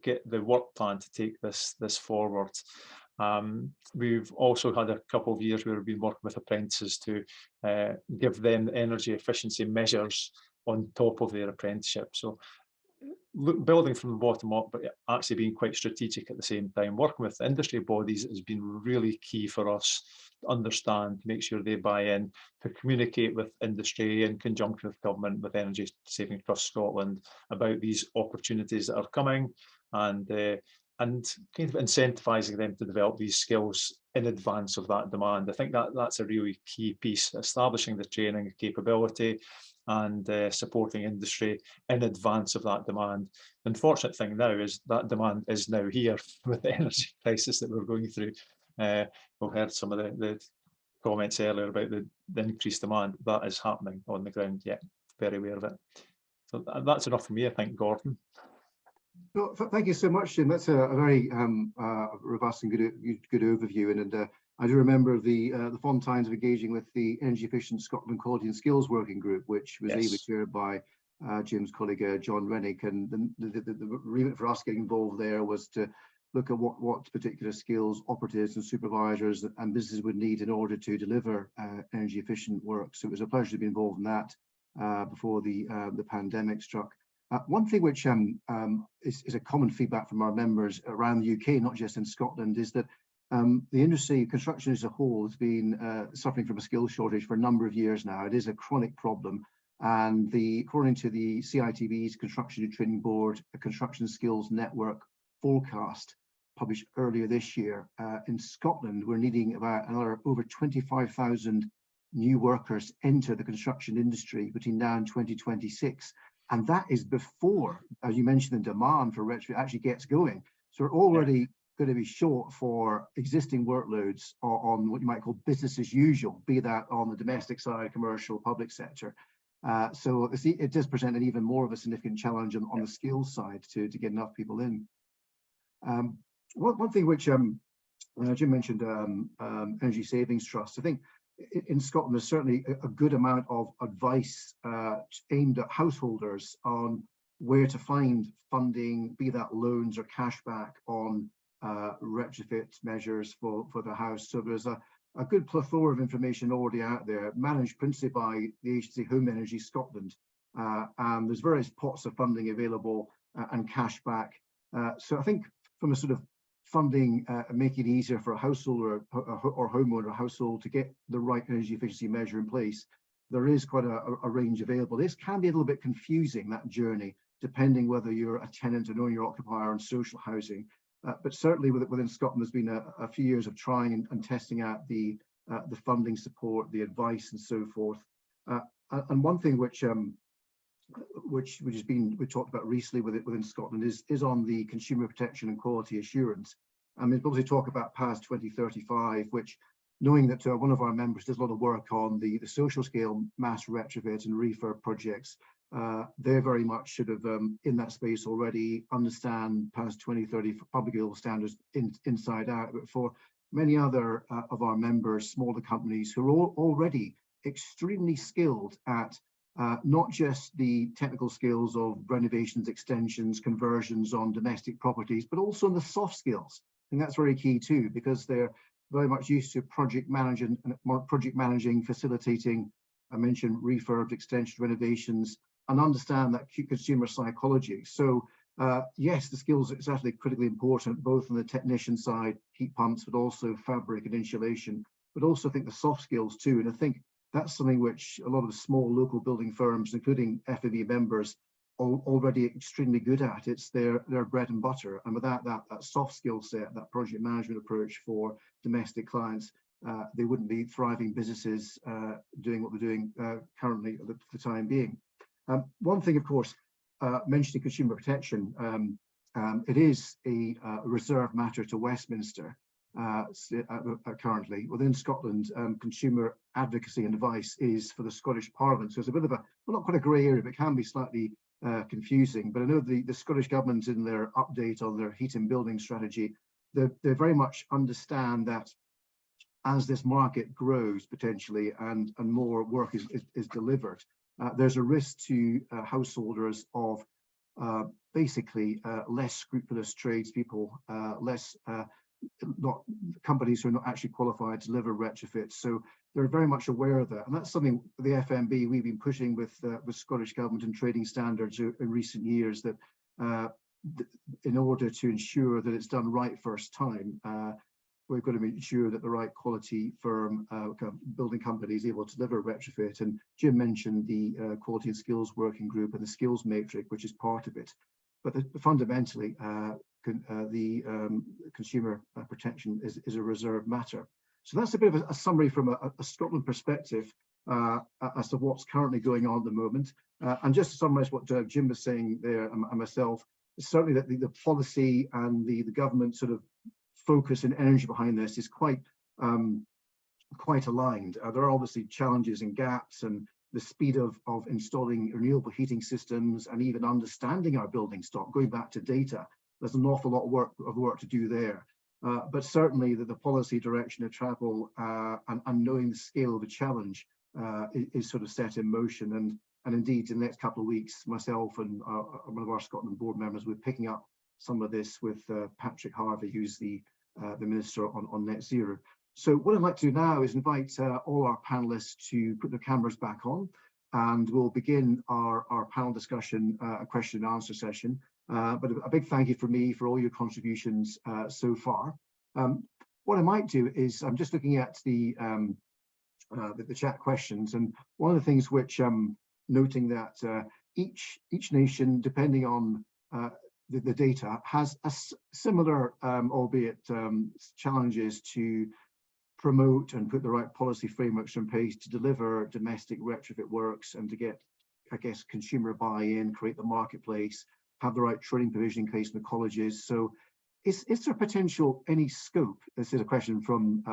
get the work plan to take this forward. We've also had a couple of years where we've been working with apprentices to give them energy efficiency measures on top of their apprenticeship. So building from the bottom up, but actually being quite strategic at the same time. Working with industry bodies has been really key for us to understand, to make sure they buy in, to communicate with industry in conjunction with government, with Energy Saving Trust Scotland, about these opportunities that are coming, and kind of incentivising them to develop these skills in advance of that demand. I think that's a really key piece, establishing the training capability and supporting industry in advance of that demand. The unfortunate thing now is that demand is now here with the energy crisis that we're going through. We've heard some of the comments earlier about the increased demand. That is happening on the ground, yeah, very aware of it. So that's enough for me, I think, Gordon. Well, thank you so much, Jim. That's a very robust and good overview. And I do remember the fond times of engaging with the Energy Efficient Scotland Quality and Skills Working Group, which was ably chaired by Jim's colleague John Rennick. And the remit for us getting involved there was to look at what particular skills operatives and supervisors and businesses would need in order to deliver energy efficient work. So it was a pleasure to be involved in that before the pandemic struck. One thing which is a common feedback from our members around the UK, not just in Scotland, is that the industry, construction as a whole, has been suffering from a skill shortage for a number of years now. It is a chronic problem, and according to the CITB's Construction and Training Board, a Construction Skills Network forecast published earlier this year, in Scotland, we're needing about another over 25,000 new workers enter the construction industry between now and 2026. And that is before, as you mentioned, the demand for retrofit actually gets going. So we're already going to be short for existing workloads on what you might call business as usual, be that on the domestic side, commercial, public sector. So it does present an even more of a significant challenge on the skills side to get enough people in. One thing which Jim mentioned, energy savings trusts. I think in Scotland there's certainly a good amount of advice aimed at householders on where to find funding, be that loans or cashback on retrofit measures for the house. So there's a good plethora of information already out there, managed principally by the agency Home Energy Scotland. And there's various pots of funding available and cashback. So I think from a sort of funding, make it easier for a household or homeowner household to get the right energy efficiency measure in place, there is quite a range available. This can be a little bit confusing, that journey, depending whether you're a tenant, an owner occupier on social housing. But certainly within Scotland, there's been a few years of trying and testing out the funding support, the advice, and so forth. And one thing which has been we talked about recently within Scotland is on the consumer protection and quality assurance. I mean, obviously talk about past 2035, which, knowing that one of our members does a lot of work on the social scale mass retrofit and refurb projects, they're very much sort of in that space already, understand past 2030 for public building standards inside out. But for many other of our members, smaller companies who are already extremely skilled at not just the technical skills of renovations, extensions, conversions on domestic properties, but also in the soft skills. And that's very key too, because they're very much used to project managing, facilitating, I mentioned refurbs, extensions, renovations, and understand that consumer psychology. So yes, the skills are certainly critically important, both on the technician side, heat pumps, but also fabric and insulation, but also I think the soft skills too. And I think that's something which a lot of the small local building firms, including FMB members, are already extremely good at. It's their bread and butter. And without that soft skill set, that project management approach for domestic clients, they wouldn't be thriving businesses doing what they're doing currently for the time being. One thing, of course, mentioning consumer protection, it is a reserved matter to Westminster currently. Within Scotland, consumer advocacy and advice is for the Scottish Parliament. So it's a bit of a, well, not quite a grey area, but it can be slightly confusing. But I know the Scottish Government, in their update on their heat and building strategy, they very much understand that as this market grows potentially and more work is delivered, there's a risk to householders of basically less scrupulous tradespeople, not companies who are not actually qualified to deliver retrofits. So they're very much aware of that, and that's something the FMB we've been pushing with Scottish Government and trading standards in recent years, that in order to ensure that it's done right first time, we've got to make sure that the right quality firm, building company, is able to deliver retrofit. And Jim mentioned the quality and skills working group and the skills matrix, which is part of it. But fundamentally, the consumer protection is a reserved matter. So that's a bit of a summary from a Scotland perspective as to what's currently going on at the moment. And just to summarise what Jim was saying there, and myself, certainly that the policy and the government sort of focus and energy behind this is quite aligned. There are obviously challenges and gaps, and the speed of installing renewable heating systems and even understanding our building stock, going back to data, there's an awful lot of work to do there. But certainly the policy direction of travel and knowing the scale of the challenge is sort of set in motion. And indeed, in the next couple of weeks, myself and one of our Scotland board members, we're picking up some of this with Patrick Harvey, who's the Minister on Net Zero. So what I'd like to do now is invite all our panellists to put their cameras back on, and we'll begin our panel discussion, a question and answer session. But a big thank you from me for all your contributions so far. What I might do is, I'm just looking at the chat questions, and one of the things which noting that each nation, depending on the data, has a similar, albeit challenges to promote and put the right policy frameworks in place to deliver domestic retrofit works and to get, I guess, consumer buy-in, create the marketplace, have the right training provision in place in the colleges. So is there potential, any scope, this is a question from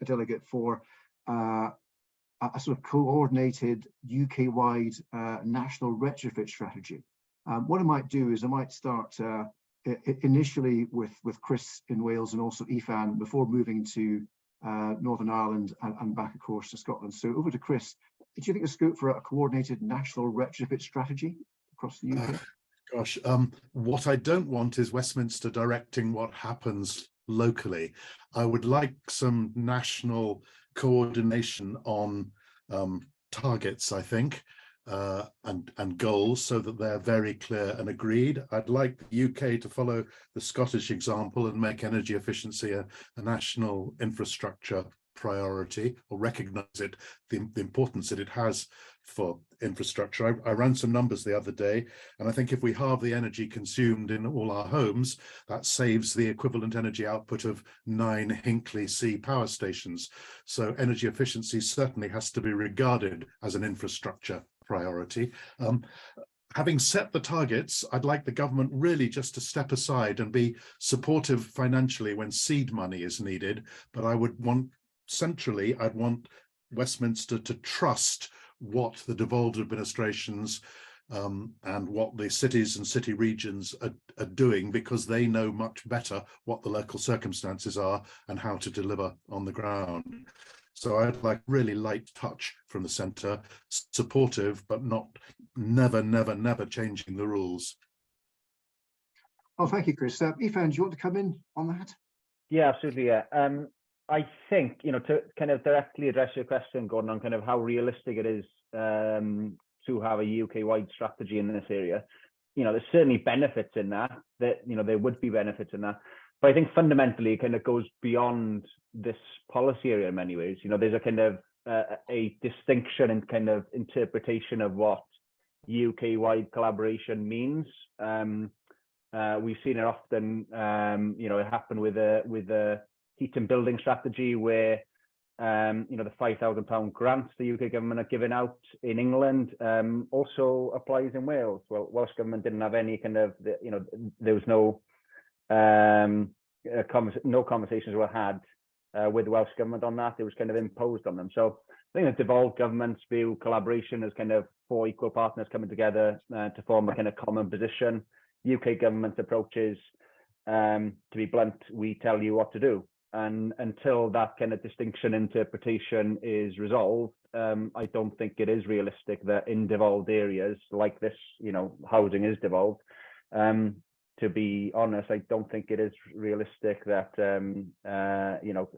a delegate, for a sort of coordinated UK-wide national retrofit strategy? What I might do is I might start initially with Chris in Wales and also Ifan before moving to Northern Ireland and back, of course, to Scotland. So over to Chris. Do you think there's scope for a coordinated national retrofit strategy across the UK? Gosh, what I don't want is Westminster directing what happens locally. I would like some national coordination on targets, I think, and goals, so that they're very clear and agreed. I'd like the UK to follow the Scottish example and make energy efficiency a national infrastructure priority, or recognise it, the importance that it has for infrastructure. I ran some numbers the other day, and I think if we halve the energy consumed in all our homes, that saves the equivalent energy output of 9 Hinkley C power stations. So energy efficiency certainly has to be regarded as an infrastructure priority. Having set the targets, I'd like the government really just to step aside and be supportive financially when seed money is needed. But I would want, centrally, I'd want Westminster to trust what the devolved administrations and what the cities and city regions are doing, because they know much better what the local circumstances are and how to deliver on the ground. So I'd like really light touch from the centre, supportive, but never changing the rules. Oh, thank you, Chris. Ifan, do you want to come in on that? Yeah, absolutely. Yeah. I think, you know, to kind of directly address your question, Gordon, on kind of how realistic it is to have a UK-wide strategy in this area, you know, there's certainly benefits in that, you know, there would be benefits in that. But I think fundamentally it kind of goes beyond this policy area in many ways. You know, there's a kind of a distinction in kind of interpretation of what UK-wide collaboration means. We've seen it often, you know, it happened with a heat and building strategy where, you know, the £5,000 grants the UK government are giving out in England also applies in Wales. Well, Welsh Government didn't have any kind of, you know, there was no no conversations were had with the Welsh Government on that. It was kind of imposed on them. So I think the devolved governments view collaboration as kind of 4 equal partners coming together to form a kind of common position. UK government approaches, to be blunt, we tell you what to do. And until that kind of distinction interpretation is resolved, I don't think it is realistic that in devolved areas like this, you know, housing is devolved. To be honest, I don't think it is realistic that, you know,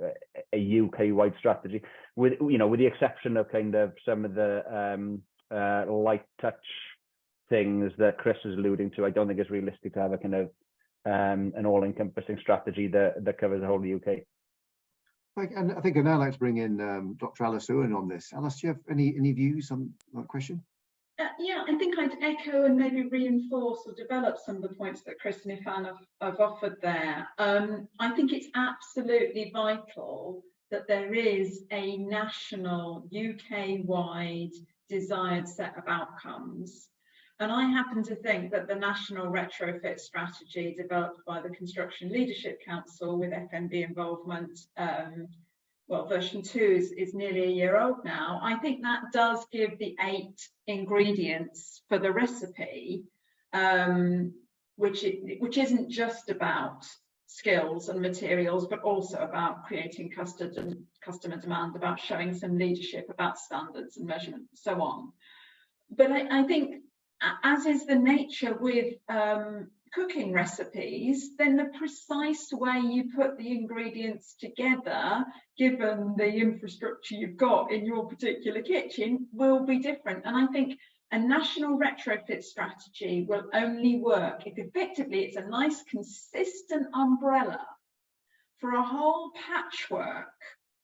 a UK-wide strategy, with, you know, with the exception of kind of some of the light touch things that Chris is alluding to, I don't think it's realistic to have a kind of an all-encompassing strategy that covers the whole of the UK. And I think I'd now like to bring in Dr Alice Owen on this. Alice, do you have any views on that question? Yeah, I think I'd echo and maybe reinforce or develop some of the points that Chris and Ifan have offered there. I think it's absolutely vital that there is a national, UK-wide desired set of outcomes. And I happen to think that the National Retrofit Strategy developed by the Construction Leadership Council with FMB involvement, well, version 2 is nearly a year old now. I think that does give the 8 ingredients for the recipe, which isn't just about skills and materials, but also about creating customer demand, about showing some leadership, about standards and measurement, and so on. But I think, as is the nature with cooking recipes, then the precise way you put the ingredients together, given the infrastructure you've got in your particular kitchen, will be different. And I think a national retrofit strategy will only work if effectively it's a nice consistent umbrella for a whole patchwork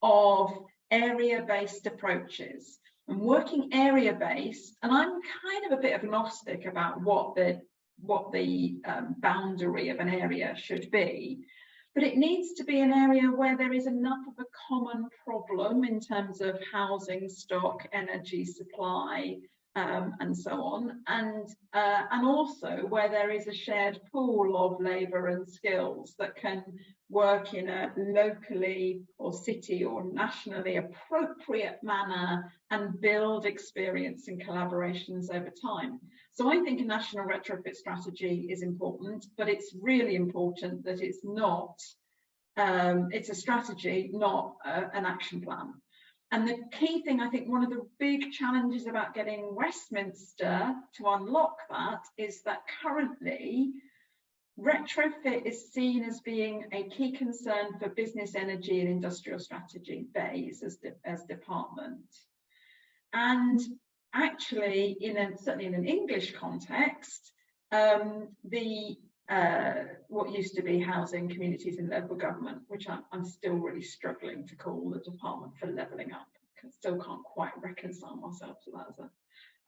of area-based approaches. And working area-based, and I'm kind of a bit agnostic about what the boundary of an area should be, but it needs to be an area where there is enough of a common problem in terms of housing stock, energy supply, and so on, and also where there is a shared pool of labour and skills that can work in a locally or city or nationally appropriate manner and build experience and collaborations over time. So I think a national retrofit strategy is important, but it's really important that it's not, it's a strategy, not an action plan. And the key thing, I think one of the big challenges about getting Westminster to unlock that is that currently retrofit is seen as being a key concern for business, energy and industrial strategy BEIS as department. And actually, certainly in an English context, what used to be housing, communities and local government, which I'm still really struggling to call the Department for Levelling Up. I still can't quite reconcile myself to that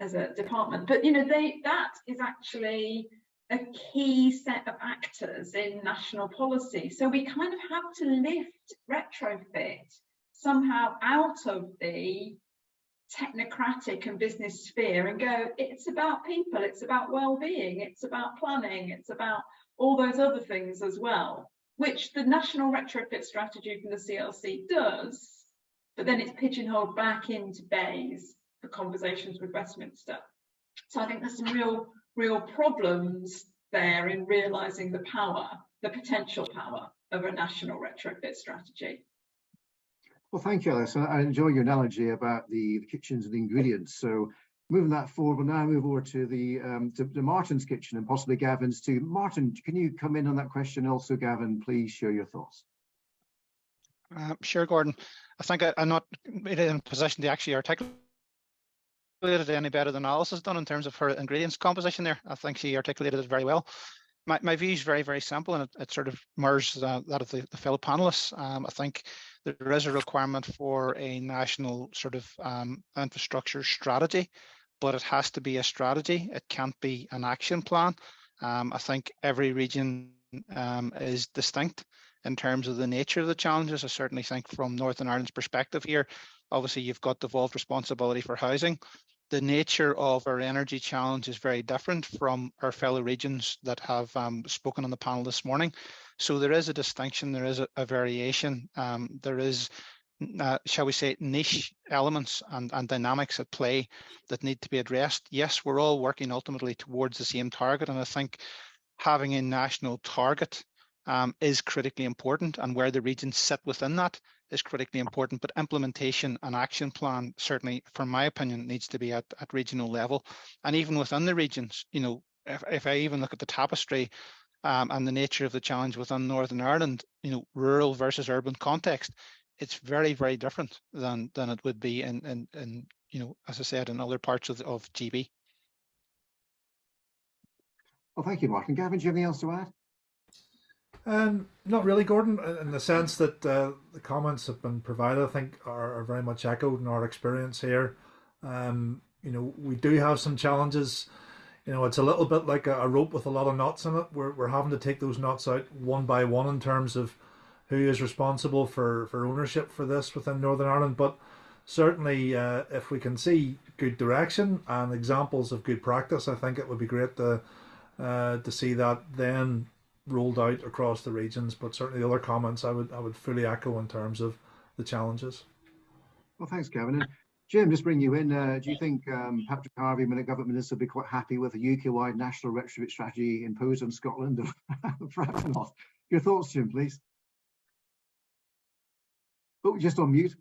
as a department. But that is actually a key set of actors in national policy. So we kind of have to lift retrofit somehow out of the technocratic and business sphere and go, it's about people, it's about well-being, it's about planning, it's about all those other things as well, which the national retrofit strategy from the CLC does, but then it's pigeonholed back into BEIS for conversations with Westminster. So I think there's some real problems there in realising the power, the potential power of a national retrofit strategy. Well, thank you, Alice. I enjoy your analogy about the kitchens and the ingredients. So moving that forward, we'll now move over to to Martin's kitchen and possibly Gavin's too. Martin, can you come in on that question? Also, Gavin, please share your thoughts. Sure, Gordon. I think I'm not really in a position to actually articulate it any better than Alice has done in terms of her ingredients composition there. I think she articulated it very well. My view is very, very simple, and it sort of mirrors that of the fellow panellists. I think there is a requirement for a national sort of infrastructure strategy, but it has to be a strategy. It can't be an action plan. I think every region is distinct in terms of the nature of the challenges. I certainly think from Northern Ireland's perspective here, obviously you've got devolved responsibility for housing. The nature of our energy challenge is very different from our fellow regions that have spoken on the panel this morning. So there is a distinction, there is a variation, there is, shall we say, niche elements and dynamics at play that need to be addressed. Yes, we're all working ultimately towards the same target, and I think having a national target is critically important, and where the regions sit within that is critically important, but implementation and action plan certainly, from my opinion, needs to be at regional level. And even within the regions, if I even look at the tapestry and the nature of the challenge within Northern Ireland, rural versus urban context, it's very, very different than it would be in as I said, in other parts of GB. Well, thank you, Martin. Gavin, do you have anything else to add? Not really, Gordon, in the sense that the comments have been provided, I think, are very much echoed in our experience here. We do have some challenges. It's a little bit like a rope with a lot of knots in it. We're having to take those knots out one by one in terms of who is responsible for ownership for this within Northern Ireland. But certainly, if we can see good direction and examples of good practice, I think it would be great to see that then rolled out across the regions. But certainly the other comments I would fully echo in terms of the challenges. Well, thanks, Gavin. And Jim, just bring you in. Do you think Patrick Harvey, Government Minister, will be quite happy with a UK-wide national retrofit strategy imposed on Scotland? Perhaps not. Your thoughts, Jim, please. Oh, just on mute.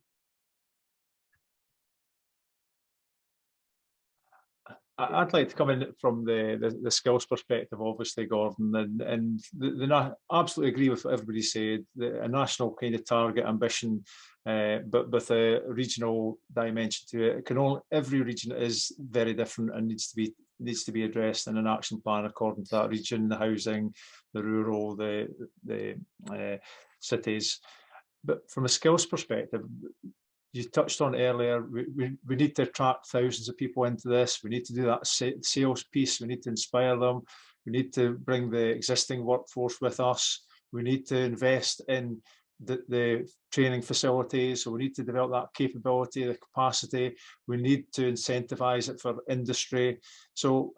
I'd like to come in from the skills perspective, obviously, Gordon, and I absolutely agree with what everybody said. A national kind of target ambition, but with a regional dimension to it. Every region is very different and needs to be addressed in an action plan according to that region, the housing, the rural, the cities. But from a skills perspective, you touched on earlier, we need to attract thousands of people into this. We need to do that sales piece. We need to inspire them. We need to bring the existing workforce with us. We need to invest in the training facilities, so we need to develop that capability, the capacity. We need to incentivise it for industry. So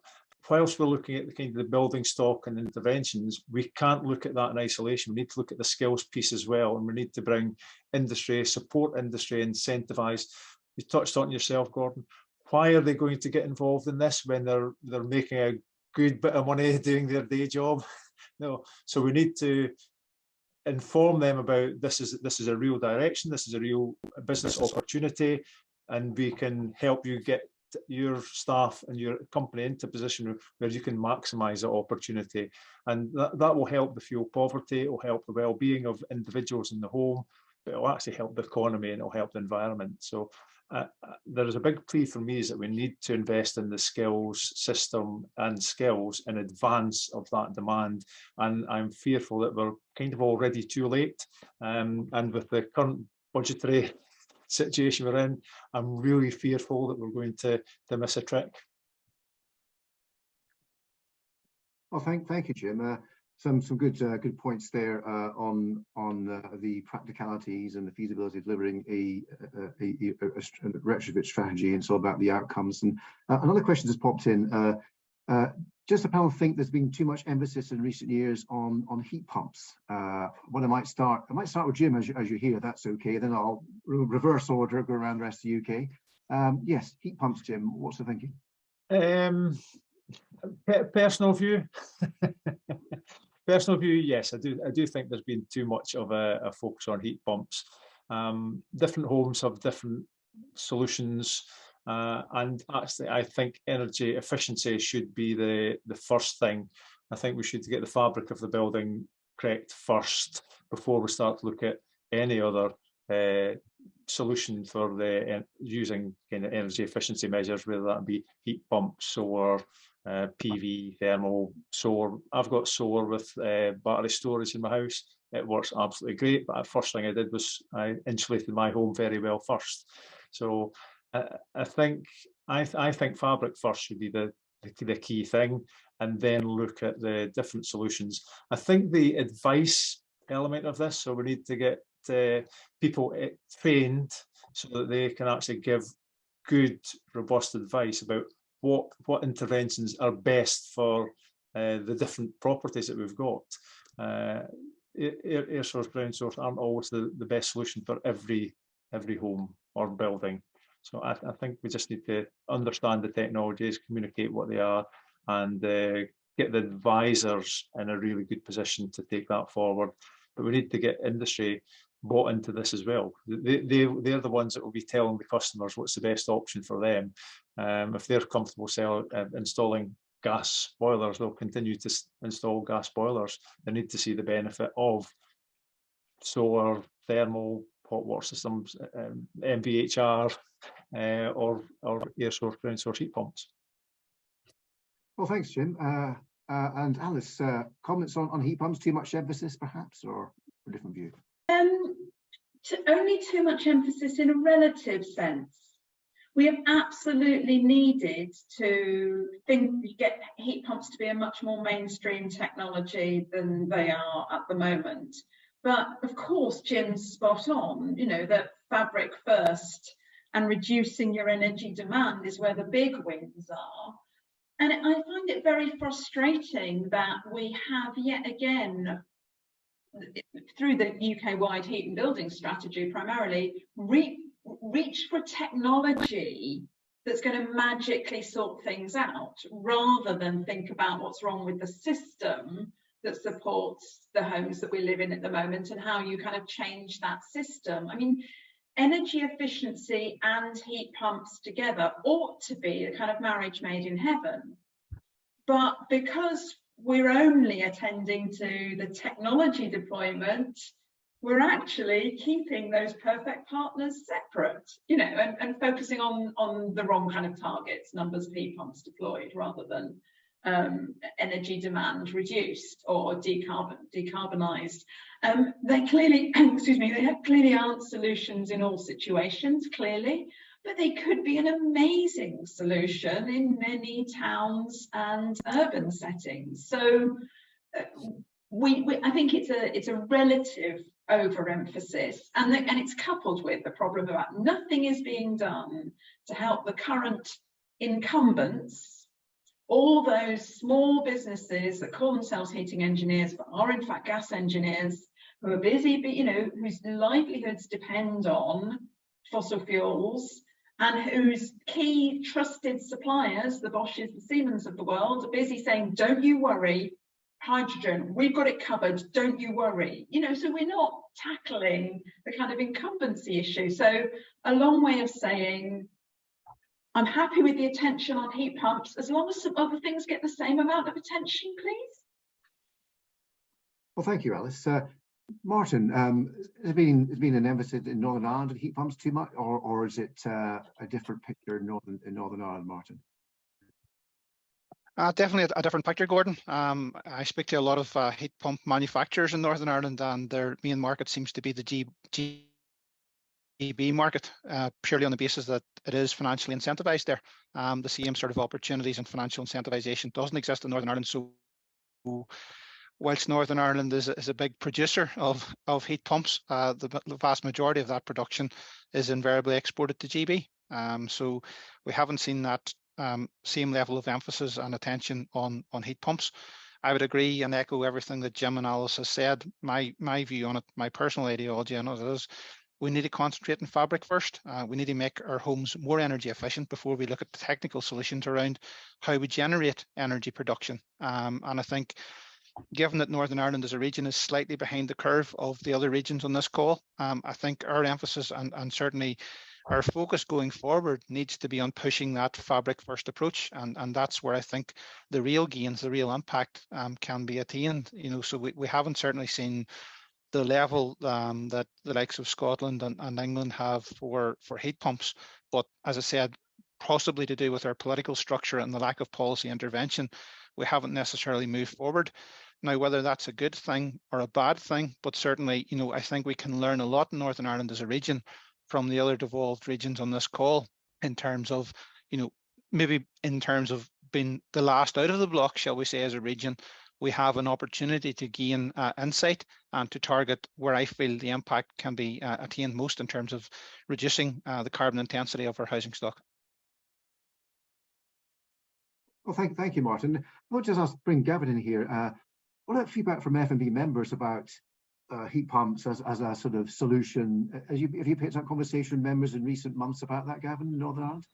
whilst we're looking at the kind of the building stock and interventions, we can't look at that in isolation. We need to look at the skills piece as well, and we need to bring industry, support industry, incentivise. You touched on yourself, Gordon. Why are they going to get involved in this when they're making a good bit of money doing their day job? No. So we need to inform them about this is a real direction, this is a real business opportunity, and we can help you get your staff and your company into a position where you can maximise that opportunity, and that will help the fuel poverty, it will help the well-being of individuals in the home, but it will actually help the economy and it will help the environment. So there is a big plea for me is that we need to invest in the skills system and skills in advance of that demand, and I'm fearful that we're kind of already too late, and with the current budgetary situation we're in, I'm really fearful that we're going to miss a trick. Well, thank you, Jim. Some good points there on the practicalities and the feasibility of delivering a retrofit strategy, and it's all about the outcomes. And another question just popped in. Just the panel think there's been too much emphasis in recent years on heat pumps. What I might start with Jim as you're here. That's okay. Then I'll reverse order, go around the rest of the UK. Yes, heat pumps, Jim. What's the thinking? Personal view. Personal view, yes, I do think there's been too much of a focus on heat pumps. Different homes have different solutions, and actually I think energy efficiency should be the first thing. I think we should get the fabric of the building correct first before we start to look at any other solution for using kind of energy efficiency measures, whether that be heat pumps, solar, PV, thermal, solar. I've got solar with battery storage in my house. It works absolutely great, but the first thing I did was I insulated my home very well first. So I think fabric first should be the key thing, and then look at the different solutions. I think the advice element of this, so we need to get people trained so that they can actually give good, robust advice about what interventions are best for the different properties that we've got. Air source, ground source aren't always the best solution for every home or building. So I think we just need to understand the technologies, communicate what they are, and get the advisors in a really good position to take that forward. But we need to get industry bought into this as well. They're the ones that will be telling the customers what's the best option for them. If they're comfortable installing gas boilers, they'll continue to install gas boilers. They need to see the benefit of solar, thermal, hot water systems, MVHR, or air source, ground source heat pumps. Well, thanks, Jim. And Alice, comments on heat pumps? Too much emphasis, perhaps, or a different view? Only too much emphasis in a relative sense. We have absolutely needed to get heat pumps to be a much more mainstream technology than they are at the moment. But of course, Jim's spot on, that fabric first and reducing your energy demand is where the big wins are. And I find it very frustrating that we have yet again, through the UK-wide heat and building strategy primarily, reach for technology that's going to magically sort things out, rather than think about what's wrong with the system that supports the homes that we live in at the moment and how you kind of change that system. I mean, energy efficiency and heat pumps together ought to be a kind of marriage made in heaven. But because we're only attending to the technology deployment, we're actually keeping those perfect partners separate, and focusing on the wrong kind of targets, numbers of heat pumps deployed, rather than energy demand reduced or decarbonised. They clearly, they clearly aren't solutions in all situations, clearly, but they could be an amazing solution in many towns and urban settings. So I think it's a relative overemphasis, and it's coupled with the problem about nothing is being done to help the current incumbents, all those small businesses that call themselves heating engineers but are in fact gas engineers, who are busy, you know, whose livelihoods depend on fossil fuels, and whose key trusted suppliers, the Bosches, the Siemens of the world, are busy saying, don't you worry, hydrogen, we've got it covered, don't you worry. You know, so we're not tackling the kind of incumbency issue. So a long way of saying, I'm happy with the attention on heat pumps, as long as some other things get the same amount of attention, please. Well, thank you, Alice. Martin, has been an emphasis in Northern Ireland on heat pumps too much, or is it a different picture in Northern Ireland, Martin? Definitely a different picture, Gordon. I speak to a lot of heat pump manufacturers in Northern Ireland, and their main market seems to be the GB market, purely on the basis that it is financially incentivized there. The same sort of opportunities and financial incentivization doesn't exist in Northern Ireland. So whilst Northern Ireland is a big producer of heat pumps, the vast majority of that production is invariably exported to GB. So we haven't seen that same level of emphasis and attention on heat pumps. I would agree and echo everything that Jim and Alice has said. My view on it, my personal ideology on it is, we need to concentrate on fabric first. We need to make our homes more energy efficient before we look at the technical solutions around how we generate energy production. And I think, given that Northern Ireland as a region is slightly behind the curve of the other regions on this call, I think our emphasis and certainly our focus going forward needs to be on pushing that fabric first approach, and that's where I think the real gains, the real impact can be attained. You know, so we haven't certainly seen the level that the likes of Scotland and England have for heat pumps, but as I said, possibly to do with our political structure and the lack of policy intervention, we haven't necessarily moved forward. Now, whether that's a good thing or a bad thing, but certainly, you know, I think we can learn a lot in Northern Ireland as a region from the other devolved regions on this call, in terms of, you know, maybe in terms of being the last out of the block, shall we say, as a region. We have an opportunity to gain insight and to target where I feel the impact can be attained most in terms of reducing the carbon intensity of our housing stock. Well, thank you, Martin. I'll just bring Gavin in here. What about feedback from FMB members about heat pumps as a sort of solution? Have you picked up conversation with members in recent months about that, Gavin, in Northern Ireland?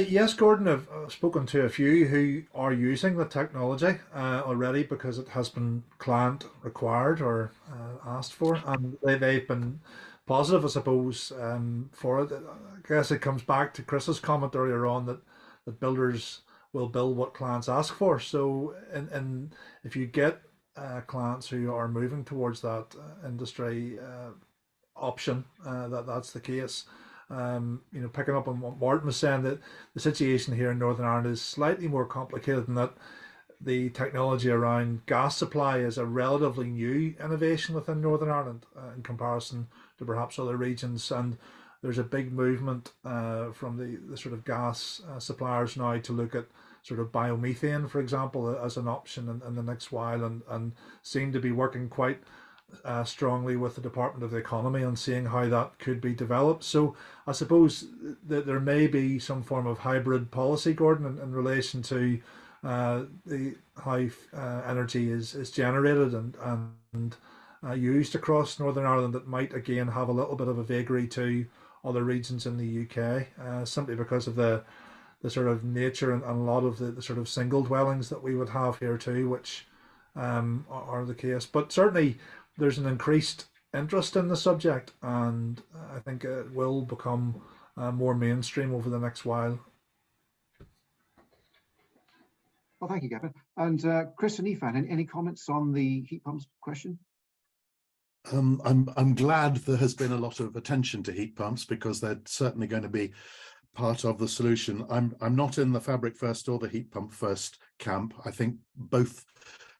Yes, Gordon, I've spoken to a few who are using the technology already because it has been client required or asked for, and they've been positive, I suppose, for it. I guess it comes back to Chris's comment earlier on that builders will build what clients ask for. So, and if you get clients who are moving towards that industry option, that's the case. You know, picking up on what Martin was saying, that the situation here in Northern Ireland is slightly more complicated in that the technology around gas supply is a relatively new innovation within Northern Ireland in comparison to perhaps other regions, and there's a big movement from the sort of gas suppliers now to look at sort of biomethane, for example, as an option in the next while, and seem to be working quite strongly with the Department of the Economy on seeing how that could be developed. So I suppose that there may be some form of hybrid policy, Gordon, in relation to how energy is generated and used across Northern Ireland, that might again have a little bit of a vagary to other regions in the UK, simply because of the sort of nature and a lot of the sort of single dwellings that we would have here too, which are the case. But certainly there's an increased interest in the subject, and I think it will become more mainstream over the next while. Well, thank you, Gavin. And Chris and Ifan, any comments on the heat pumps question? I'm glad there has been a lot of attention to heat pumps, because they're certainly going to be part of the solution. I'm not in the fabric first or the heat pump first camp. I think both,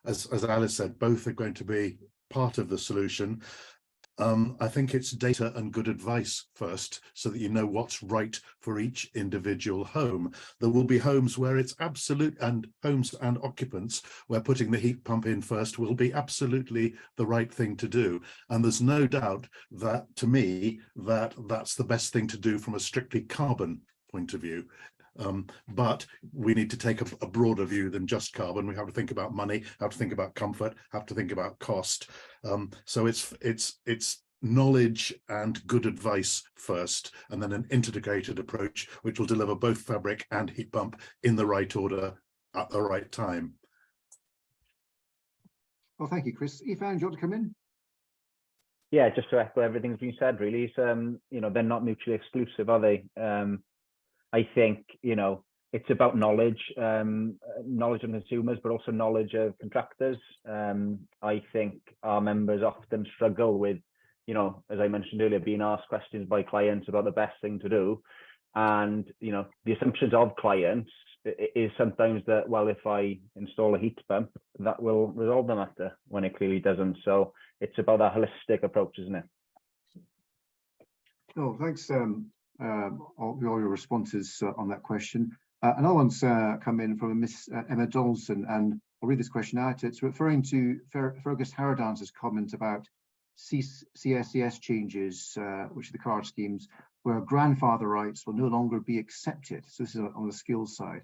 as Alice said, both are going to be part of the solution. I think it's data and good advice first, so that you know what's right for each individual home. There will be homes where it's absolute, and homes and occupants where putting the heat pump in first will be absolutely the right thing to do. And there's no doubt that, to me, that's the best thing to do from a strictly carbon point of view. But we need to take a broader view than just carbon. We have to think about money, have to think about comfort, have to think about cost. So it's knowledge and good advice first, and then an integrated approach which will deliver both fabric and heat pump in the right order at the right time. Well, thank you, Chris. Ifan, do you want to come in? Yeah, just to echo everything's been said, really. It's, you know, they're not mutually exclusive, are they? I think, you know, it's about knowledge, knowledge of consumers, but also knowledge of contractors. I think our members often struggle with, you know, as I mentioned earlier, being asked questions by clients about the best thing to do. And, you know, the assumptions of clients is sometimes that, well, if I install a heat pump, that will resolve the matter, when it clearly doesn't. So it's about a holistic approach, isn't it? Oh, thanks. All your responses on that question. Another one's come in from Miss Emma Donaldson, and I'll read this question out. It's referring to Fergus Haradan's comment about CSCS changes, which are the card schemes, where grandfather rights will no longer be accepted. So this is on the skills side.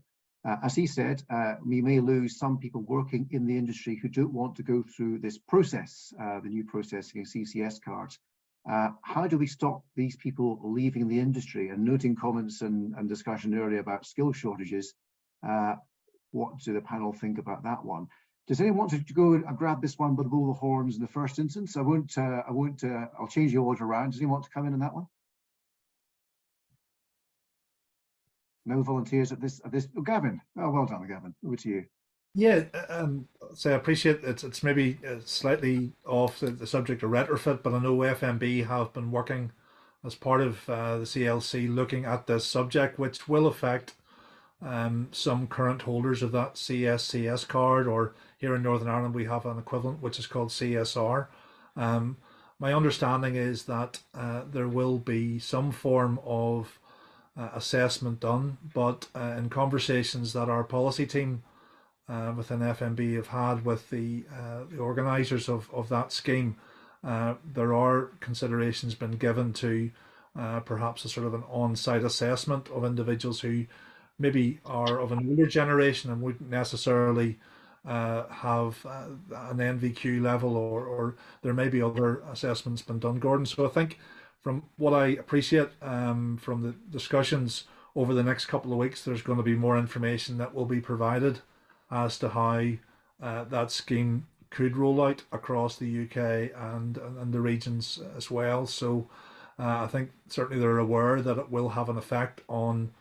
As he said, we may lose some people working in the industry who don't want to go through this process, the new processing of CCS cards. How do we stop these people leaving the industry? And noting comments and discussion earlier about skill shortages, what do the panel think about that one? Does anyone want to go and grab this one by the bull of the horns in the first instance? I'll change the order around. Does anyone want to come in on that one? No volunteers at this. Oh, Gavin. Oh, well done, Gavin. Over to you. Yeah, so I appreciate it's maybe slightly off the subject of retrofit, but I know FMB have been working as part of the CLC looking at this subject, which will affect some current holders of that CSCS card, or here in Northern Ireland we have an equivalent which is called CSR. My understanding is that there will be some form of assessment done, but in conversations that our policy team within FMB have had with the organisers of that scheme, there are considerations been given to perhaps a sort of an on-site assessment of individuals who maybe are of an older generation and wouldn't necessarily have an NVQ level, or there may be other assessments been done, Gordon. So I think from what I appreciate from the discussions over the next couple of weeks, there's going to be more information that will be provided as to how that scheme could roll out across the UK and the regions as well. So I think certainly they're aware that it will have an effect on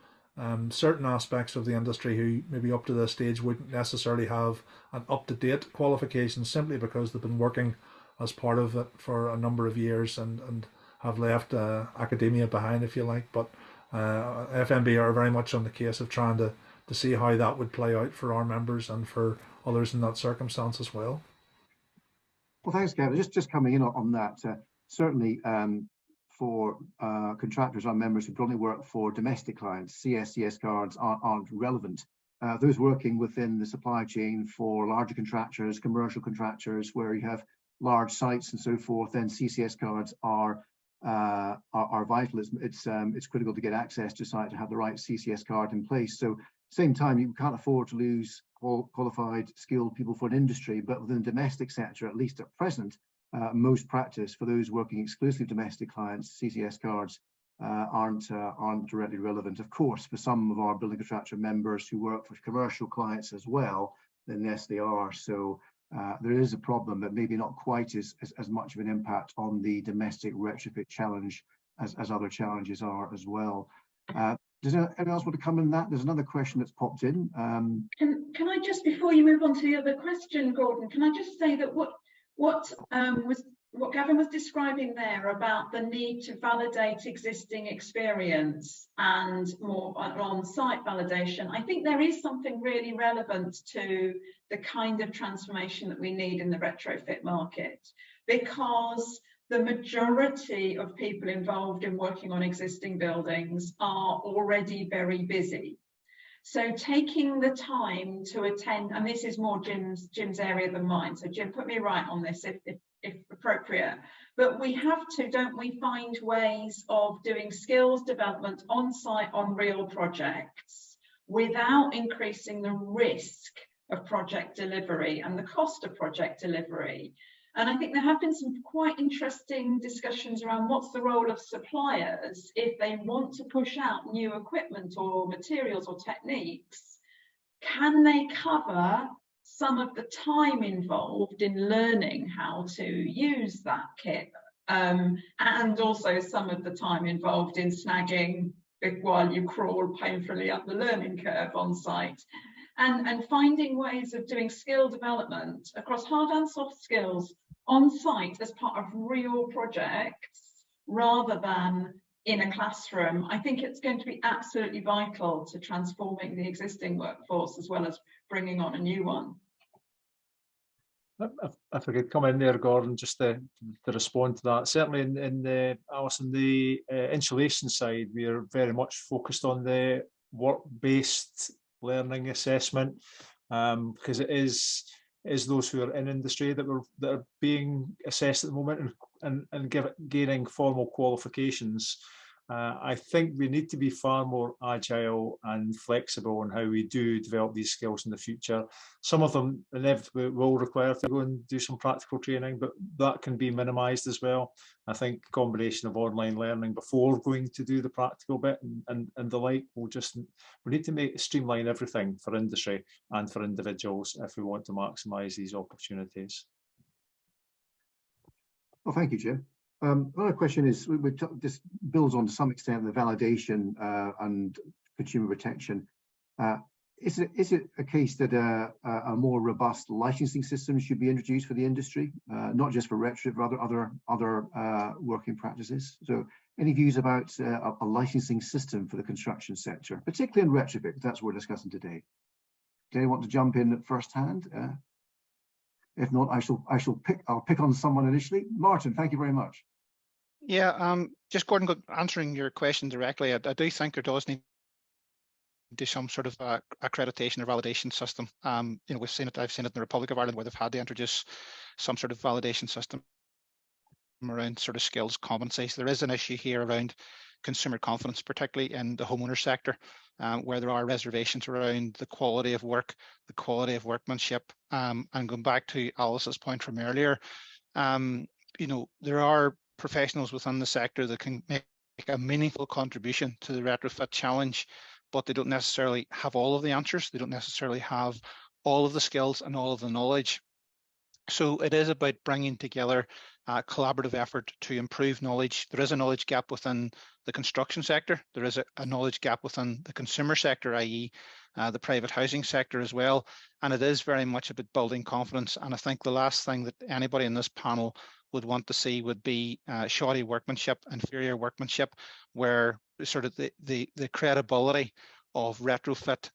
certain aspects of the industry who maybe up to this stage wouldn't necessarily have an up-to-date qualification, simply because they've been working as part of it for a number of years and have left academia behind, if you like. But FMB are very much on the case of trying to see how that would play out for our members and for others in that circumstance as well. Well, thanks, Gavin. Just coming in on that, certainly for contractors, our members who only work for domestic clients, CSCS cards aren't relevant. Those working within the supply chain for larger contractors, commercial contractors, where you have large sites and so forth, then CCS cards are vital. It's critical to get access to site to have the right CCS card in place. So same time, you can't afford to lose qualified, skilled people for an industry, but within the domestic sector, at least at present, most practice for those working exclusively domestic clients, CCS cards aren't directly relevant. Of course, for some of our building contractor members who work for commercial clients as well, then yes, they are. So there is a problem, but maybe not quite as much of an impact on the domestic retrofit challenge as other challenges are as well. Does anyone else want to come in that? There's another question that's popped in. Can I just, before you move on to the other question, Gordon, can I just say that what Gavin was describing there about the need to validate existing experience and more on-site validation, I think there is something really relevant to the kind of transformation that we need in the retrofit market, because the majority of people involved in working on existing buildings are already very busy. So taking the time to attend, and this is more Jim's area than mine, so Jim, put me right on this if appropriate, but we have to, don't we, find ways of doing skills development on site on real projects without increasing the risk of project delivery and the cost of project delivery. And I think there have been some quite interesting discussions around what's the role of suppliers if they want to push out new equipment or materials or techniques. Can they cover some of the time involved in learning how to use that kit, and also some of the time involved in snagging while you crawl painfully up the learning curve on site? And finding ways of doing skill development across hard and soft skills on site as part of real projects rather than in a classroom. I think it's going to be absolutely vital to transforming the existing workforce as well as bringing on a new one. If I could come in there, Gordon, just to respond to that. Certainly in Alice, on the insulation side, we are very much focused on the work-based learning assessment, because it is those who are in industry that are being assessed at the moment and gaining formal qualifications. I think we need to be far more agile and flexible in how we do develop these skills in the future. Some of them inevitably will require to go and do some practical training, but that can be minimised as well. I think a combination of online learning before going to do the practical bit and the like we need to streamline everything for industry and for individuals if we want to maximise these opportunities. Well, thank you, Jim. Another question is, this builds on to some extent the validation and consumer protection. Is it a case that a more robust licensing system should be introduced for the industry, not just for retrofit, but other working practices? So, any views about a licensing system for the construction sector, particularly in retrofit, because that's what we're discussing today? Do anyone want to jump in at first hand? If not, I'll pick on someone initially. Martin, thank you very much. Yeah, just Gordon, answering your question directly, I do think there does need to be some sort of accreditation or validation system. You know, I've seen it in the Republic of Ireland where they've had to introduce some sort of validation system around sort of skills competencies. There is an issue here around consumer confidence, particularly in the homeowner sector, where there are reservations around the quality of work, the quality of workmanship. And going back to Alice's point from earlier, you know, there are professionals within the sector that can make a meaningful contribution to the retrofit challenge, but they don't necessarily have all of the answers. They don't necessarily have all of the skills and all of the knowledge. So it is about bringing together a collaborative effort to improve knowledge. There is a knowledge gap within the construction sector. There is a knowledge gap within the consumer sector, i.e. The private housing sector as well. And it is very much about building confidence. And I think the last thing that anybody in this panel would want to see would be shoddy workmanship, inferior workmanship, where sort of the credibility of retrofit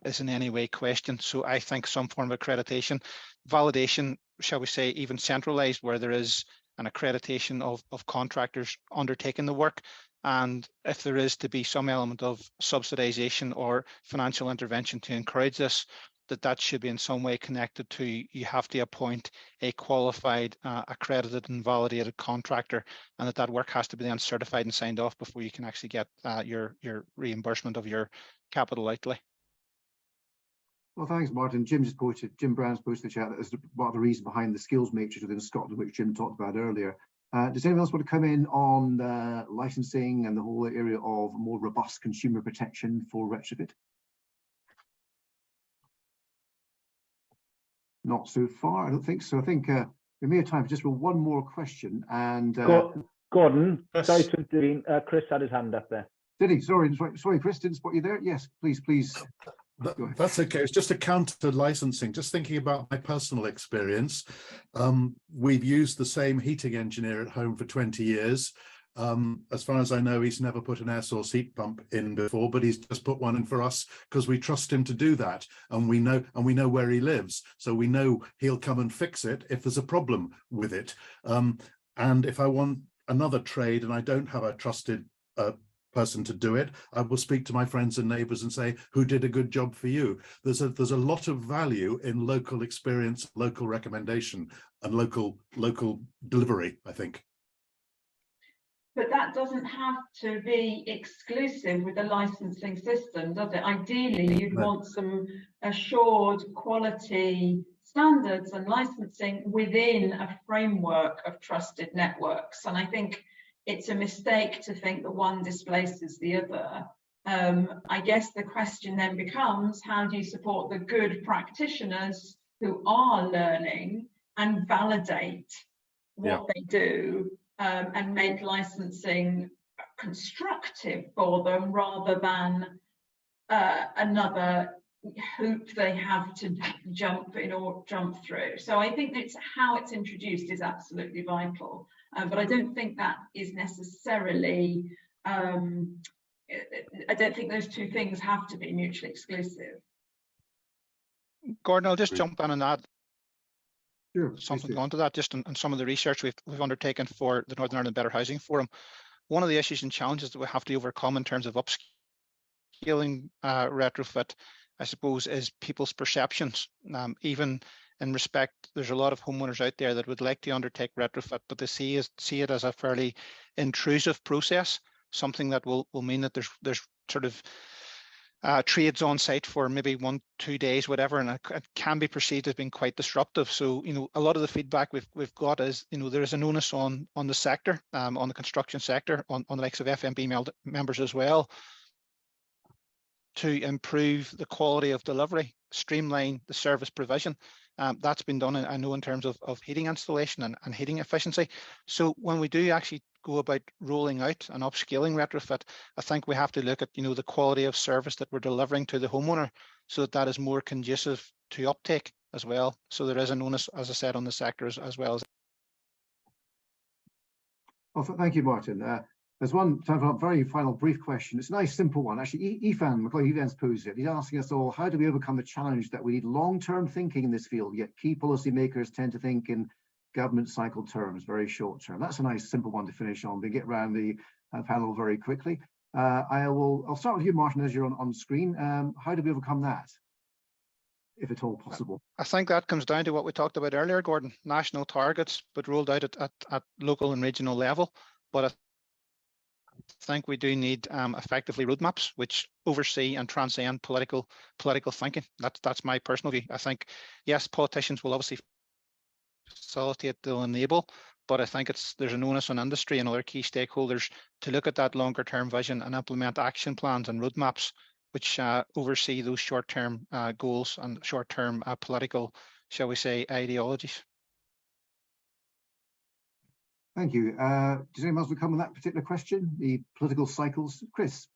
is in any way questioned. So I think some form of accreditation, validation, shall we say, even centralized, where there is an accreditation of contractors undertaking the work. And if there is to be some element of subsidization or financial intervention to encourage this, that should be in some way connected to, you have to appoint a qualified, accredited and validated contractor, and that work has to be then certified and signed off before you can actually get your reimbursement of your capital outlay. Well, thanks, Martin. Jim Brown's posted the chat as part of the reason behind the skills matrix within Scotland, which Jim talked about earlier. Does anyone else want to come in on licensing and the whole area of more robust consumer protection for retrofit? Not so far, I don't think so. I think we may have time for just one more question. And Gordon, Chris. Sorry to intervene. Chris had his hand up there. Did he? Sorry, Chris, didn't spot you there. Yes, please. That's okay. It's just a counter licensing. Just thinking about my personal experience, we've used the same heating engineer at home for 20 years. As far as I know, he's never put an air source heat pump in before, but he's just put one in for us because we trust him to do that, and we know where he lives, so we know he'll come and fix it if there's a problem with it. And if I want another trade and I don't have a trusted person to do it, I will speak to my friends and neighbours and say, who did a good job for you? There's a lot of value in local experience, local recommendation, and local delivery, I think. But that doesn't have to be exclusive with the licensing system, does it? Ideally, you'd want some assured quality standards and licensing within a framework of trusted networks. And I think it's a mistake to think that one displaces the other. I guess the question then becomes, how do you support the good practitioners who are learning and validate what they do, and make licensing constructive for them rather than another hoop they have to jump through. So I think it's how it's introduced is absolutely vital, but I don't think that is necessarily, I don't think those two things have to be mutually exclusive. Gordon, I'll just jump in and add something onto that, just on some of the research we've undertaken for the Northern Ireland Better Housing Forum. One of the issues and challenges that we have to overcome in terms of upscaling retrofit, I suppose, is people's perceptions. Even in respect, there's a lot of homeowners out there that would like to undertake retrofit, but they see it as a fairly intrusive process, something that will mean that there's sort of trades on site for maybe 1-2 days, whatever, and it can be perceived as being quite disruptive. So, a lot of the feedback we've got is, there is an onus on the sector, on the construction sector, on the likes of FMB members as well, to improve the quality of delivery, streamline the service provision. That's been done, I know, in terms of heating installation and heating efficiency. So when we do actually go about rolling out and upscaling retrofit, I think we have to look at, the quality of service that we're delivering to the homeowner, so that is more conducive to uptake as well. So there is an onus, as I said, on the sector as well. Well, thank you, Martin. There's one time for a very final brief question. It's a nice simple one. Actually, Ifan Glyn posed it. He's asking us all, how do we overcome the challenge that we need long-term thinking in this field, yet key policymakers tend to think in government cycle terms, very short term? That's a nice simple one to finish on. We get around the panel very quickly. I'll start with you, Martin, as you're on screen. How do we overcome that, if at all possible? I think that comes down to what we talked about earlier, Gordon. National targets, but rolled out at local and regional level. But I think we do need effectively roadmaps which oversee and transcend political thinking. That's my personal view. I think, yes, politicians will obviously facilitate, they'll enable, but I think there's an onus on industry and other key stakeholders to look at that longer term vision and implement action plans and roadmaps which oversee those short-term goals and short-term political, shall we say, ideologies. Thank you. Does anyone else want to come on that particular question, the political cycles? Chris?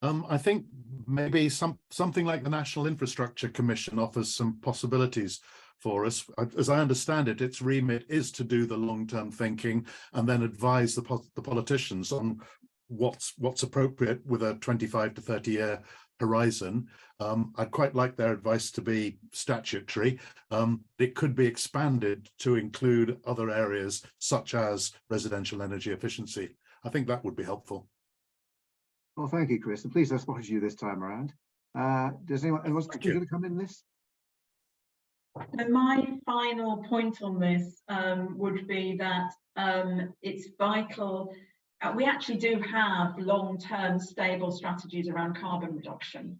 I think maybe something like the National Infrastructure Commission offers some possibilities for us. As I understand it, its remit is to do the long-term thinking and then advise the politicians on what's appropriate with a 25 to 30 year horizon. I'd quite like their advice to be statutory. It could be expanded to include other areas such as residential energy efficiency. I think that would be helpful. Well, thank you, Chris. And please, I spotted you this time around. Does anyone else going to come in this? So my final point on this would be that it's vital. We actually do have long-term stable strategies around carbon reduction.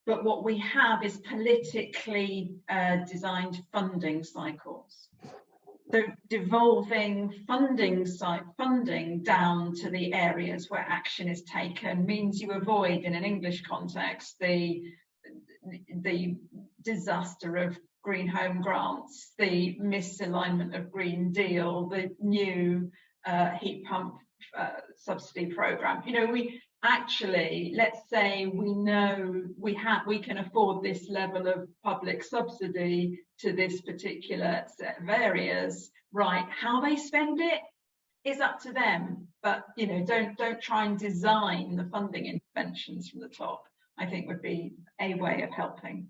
But what we have is politically designed funding cycles. So devolving funding down to the areas where action is taken means you avoid, in an English context, the disaster of green home grants, the misalignment of Green Deal, the new heat pump subsidy program. We actually, let's say we know we can afford this level of public subsidy to this particular set of areas, right? How they spend it is up to them, but don't try and design the funding interventions from the top. I think would be a way of helping.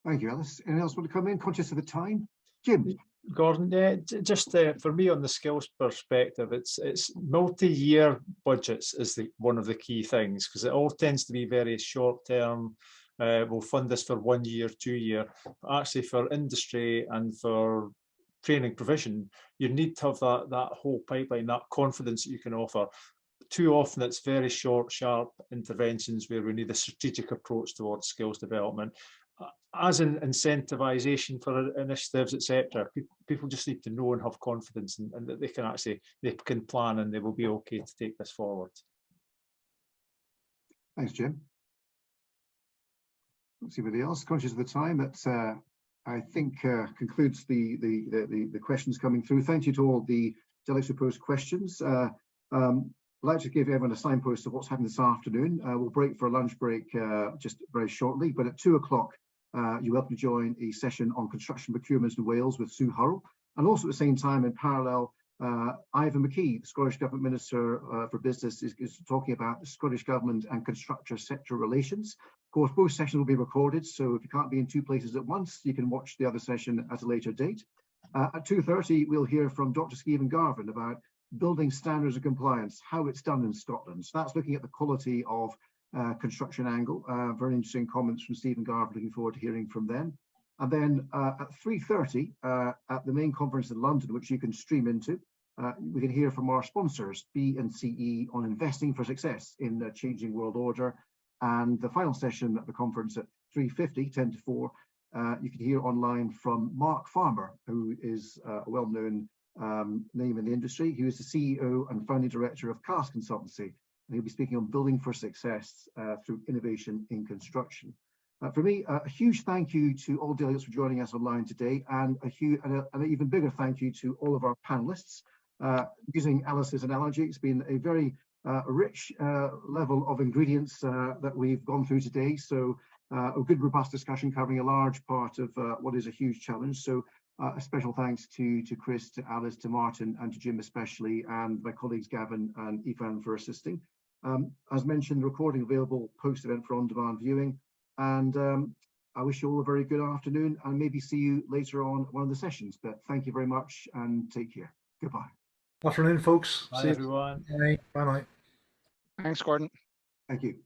Thank you, Alice. Anyone else want to come in? Conscious of the time. Jim. Gordon, yeah, just for me on the skills perspective, it's multi-year budgets is one of the key things, because it all tends to be very short term. We'll fund this for 1 year, 2 year. But actually, for industry and for training provision, you need to have that whole pipeline, that confidence that you can offer. Too often, it's very short, sharp interventions where we need a strategic approach towards skills development. As in incentivization for initiatives, etc., people just need to know and have confidence, and that they can plan and they will be okay to take this forward. Thanks, Jim. Let's see anybody else. Conscious of the time, that I think concludes the questions coming through. Thank you to all the delegates who posed questions. I'd like to give everyone a signpost of what's happening this afternoon. We'll break for a lunch break just very shortly, but at 2 o'clock, you're welcome to join a session on construction procurement in Wales with Sue Hurrell. And also at the same time, in parallel, Ifan McGuire, the Scottish Government Minister for Business, is talking about the Scottish Government and construction sector relations. Of course, both sessions will be recorded, so if you can't be in 2 places at once, you can watch the other session at a later date. At 2:30, we'll hear from Dr Stephen Garvin about building standards of compliance, how it's done in Scotland. So that's looking at the quality of construction angle. Very interesting comments from Stephen Garvin. Looking forward to hearing from them. And then at 3:30 at the main conference in London, which you can stream into, we can hear from our sponsors, B&CE, on investing for success in the changing world order. And the final session at the conference at 3:50, 10 to 4, you can hear online from Mark Farmer, who is a well-known name in the industry. He was the CEO and founding director of CAST Consultancy, and he'll be speaking on building for success through innovation in construction. For me, a huge thank you to all delegates for joining us online today, and an even bigger thank you to all of our panelists. Using Alice's analogy, it's been a very rich level of ingredients that we've gone through today. So a good, robust discussion covering a large part of what is a huge challenge. So a special thanks to Chris, to Alice, to Martin, and to Jim especially, and my colleagues Gavin and Ifan for assisting. As mentioned, the recording available post-event for on-demand viewing. And I wish you all a very good afternoon, and maybe see you later on one of the sessions. But thank you very much and take care. Goodbye. Afternoon, folks. Bye, See everyone. you. Bye. Bye. Thanks, Gordon. Thank you.